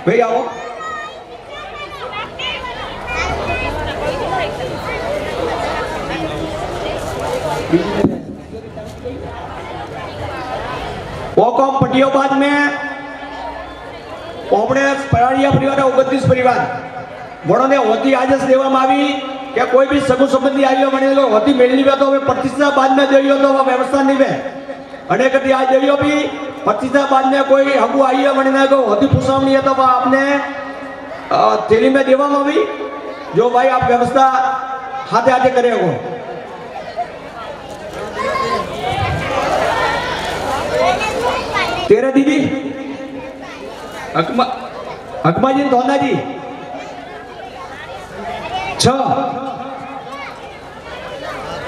भाई आओ वो कौम पटियों बाद में ओमने पराड़िया परिवार 29 परिवार बड़ों ने होती आजस देवा मावी क्या कोई भी सगु संबंधी आयो मने लो होती मेलनी बे तो प्रतिष्ठा बाद में देयो तो व्यवस्था नहीं बे अनेक कटी आज देयो भी प्रतिष्ठा बाद में कोई हगु आयो मने को होती पुसावनी है तो आपने थैली में देवा मावी जो भाई आप व्यवस्था हाथे हाथे करे हो। तेरे दीदी अकमा जी धोना जी 6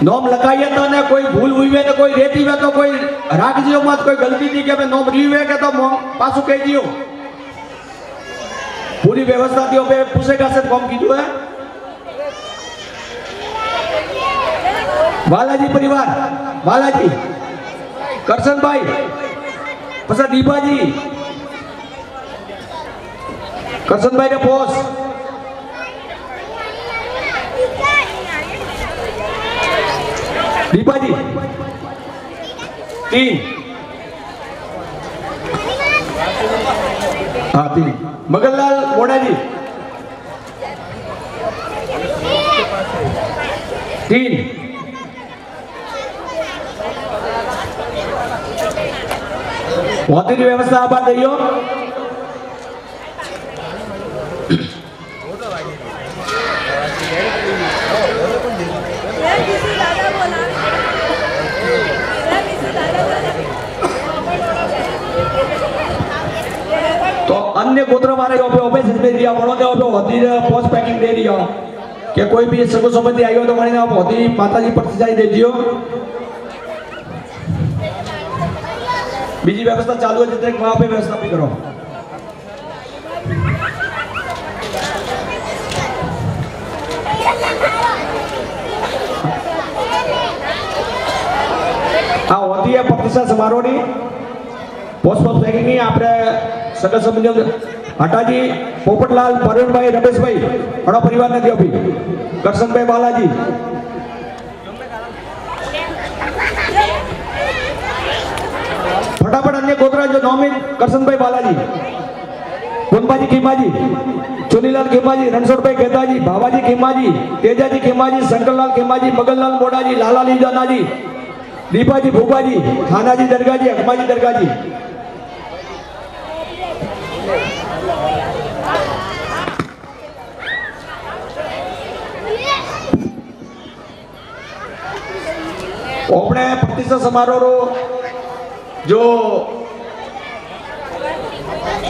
नोम लगाइए तो ने कोई भूल हुई है तो कोई रेती में तो कोई राख दियो मत, कोई गलती थी के नोम रीवे के तो पासू कह दियो। पूरी व्यवस्था दियो पे पूछेगा से कम कीधु है। बालाजी परिवार बालाजी करशन भाई पसा दीपा जी करशन भाई ने पोस दीपा जी 3 हाँ 3 मगनलाल मोड़ा जी 3 बहुत ही व्यवस्था आप दियो। तो अन्य गोत्र वाले ओपे दे दिया बड़ोदे होती पोस्ट पैकिंग दे दिया कि कोई भी सगो संबंधी आई हो तो मैंने आप होती माता जी प्रतिजाई दे दियो। बीजी व्यवस्था चालू है जितने वहां पे व्यवस्था भी करो। हाँ होती है प्रतिष्ठा समारोह नी पोस्ट पैकिंग नहीं आपने सगल संबंधियों हटाजी पोपटलाल परवीन भाई रमेश भाई बड़ा परिवार ने दियो भी करशन भाई बालाजी फटाफट अन्य गोत्रा जो नॉमिन करशन भाई बालाजी कुंबाजी खीमाजी चुनीलाल खीमाजी रणछोड़ भाई खेताजी भावाजी खीमाजी तेजाजी खीमाजी शंकरलाल खीमाजी मगनलाल मोड़ाजी लालाजी जानाजी दीपाजी भूपाजी थानाजी दरगाजी अकमाजी दरगाजी। अपने प्रतिष्ठा समारोह जो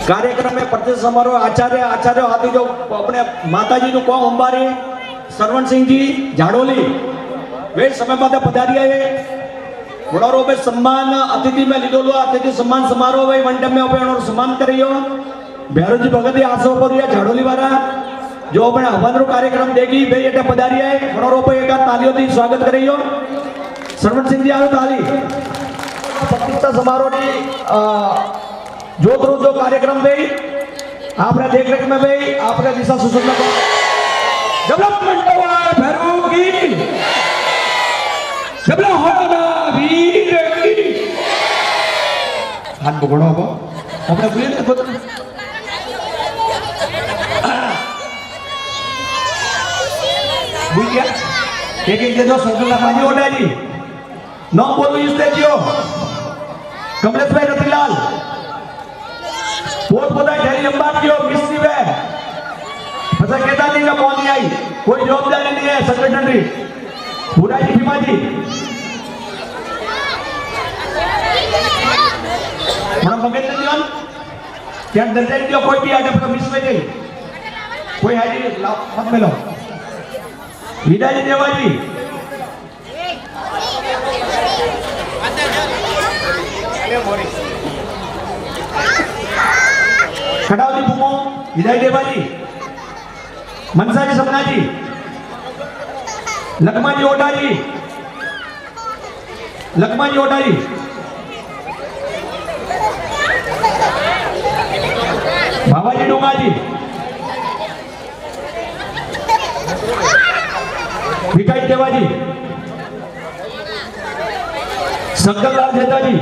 कार्यक्रम में प्रतिष्ठा समारोह आचार्य आदि जो अपने माताजी नु को अंबारी सरवण सिंह जी झाड़ोली वे समय बाद पधारिया है बड़ो पे सम्मान अतिथि में लीधो अतिथि सम्मान समारोह भाई वन टाइम में अपने सम्मान करियो भैरव जी भगत आसो पर झाड़ोली वाला जो अपने हवन रो कार्यक्रम देगी भाई एटे पधारिया है बड़ो पे एक तालियों थी स्वागत करियो सरवण सिंह जी आओ ताली। प्रतिष्ठा समारोह नी जोत रोज जो कार्यक्रम भाई आपने देख रेख में भाई आपने दिशा सुसूचना को डेवलपमेंट भैरव की जबला होना वीर की हाथ पकड़ो अब अपने बुले ने खुद बुल गया एक दे दो संकल्प माजी ओडा जी नौ बोलो इस देखियो कमलेश भाई रतिलाल बहुत पता है ढेरी लंबा कियो मिस्त्री वे पता कहता नहीं का कौन नहीं आई कोई जवाबदारी नहीं है सेक्रेटरी पूरा जी भीमा जी बड़ा मगन ने दिया क्या दर्जा दिया कोई भी आटे पर मिस में नहीं कोई है जी मत मिलो हीरा जी देवा जी खड़ावती बुमो हीरा देवा जी मनसा जी सपना जी लखमा जी ओटा जी लखमा जी ओटा जी बाबा जी डोंगा जी विकाई देवा जी शंकरलाल जेता जी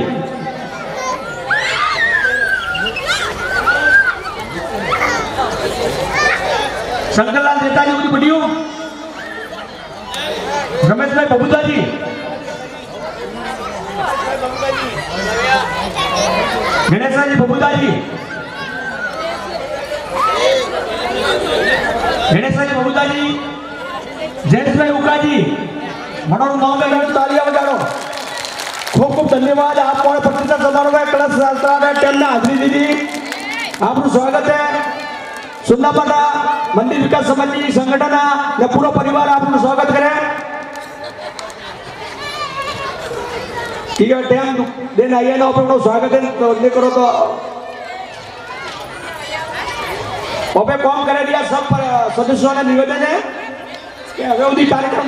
शंकरलाल जेता जी उनकी वीडियो रमेश भाई बबूता जी गणेश जी बबूता जी ગણેશભાઈ બબુદાજી, જયેશભાઈ ઉકાજી, મનોનું નામ લઈને તાળીઓ વગાડો. ખૂબ ખૂબ ધન્યવાદ. આપ પણ પ્રતિષ્ઠા સમારોહ કલશ શાસ્ત્રાને તેમને હાજરી દીધી. આપનું સ્વાગત છે. સુંદાપાડા મંદિર વિકાસ સમિતિ સંગઠન ને પૂરો પરિવાર આપનું સ્વાગત કરે. ठीक है, टाइम देना आइए ना, अपना स्वागत है तो नहीं करो तो कौन करे दिया. सब सदस्यों ने निवेदन है कि हमें कार्यक्रम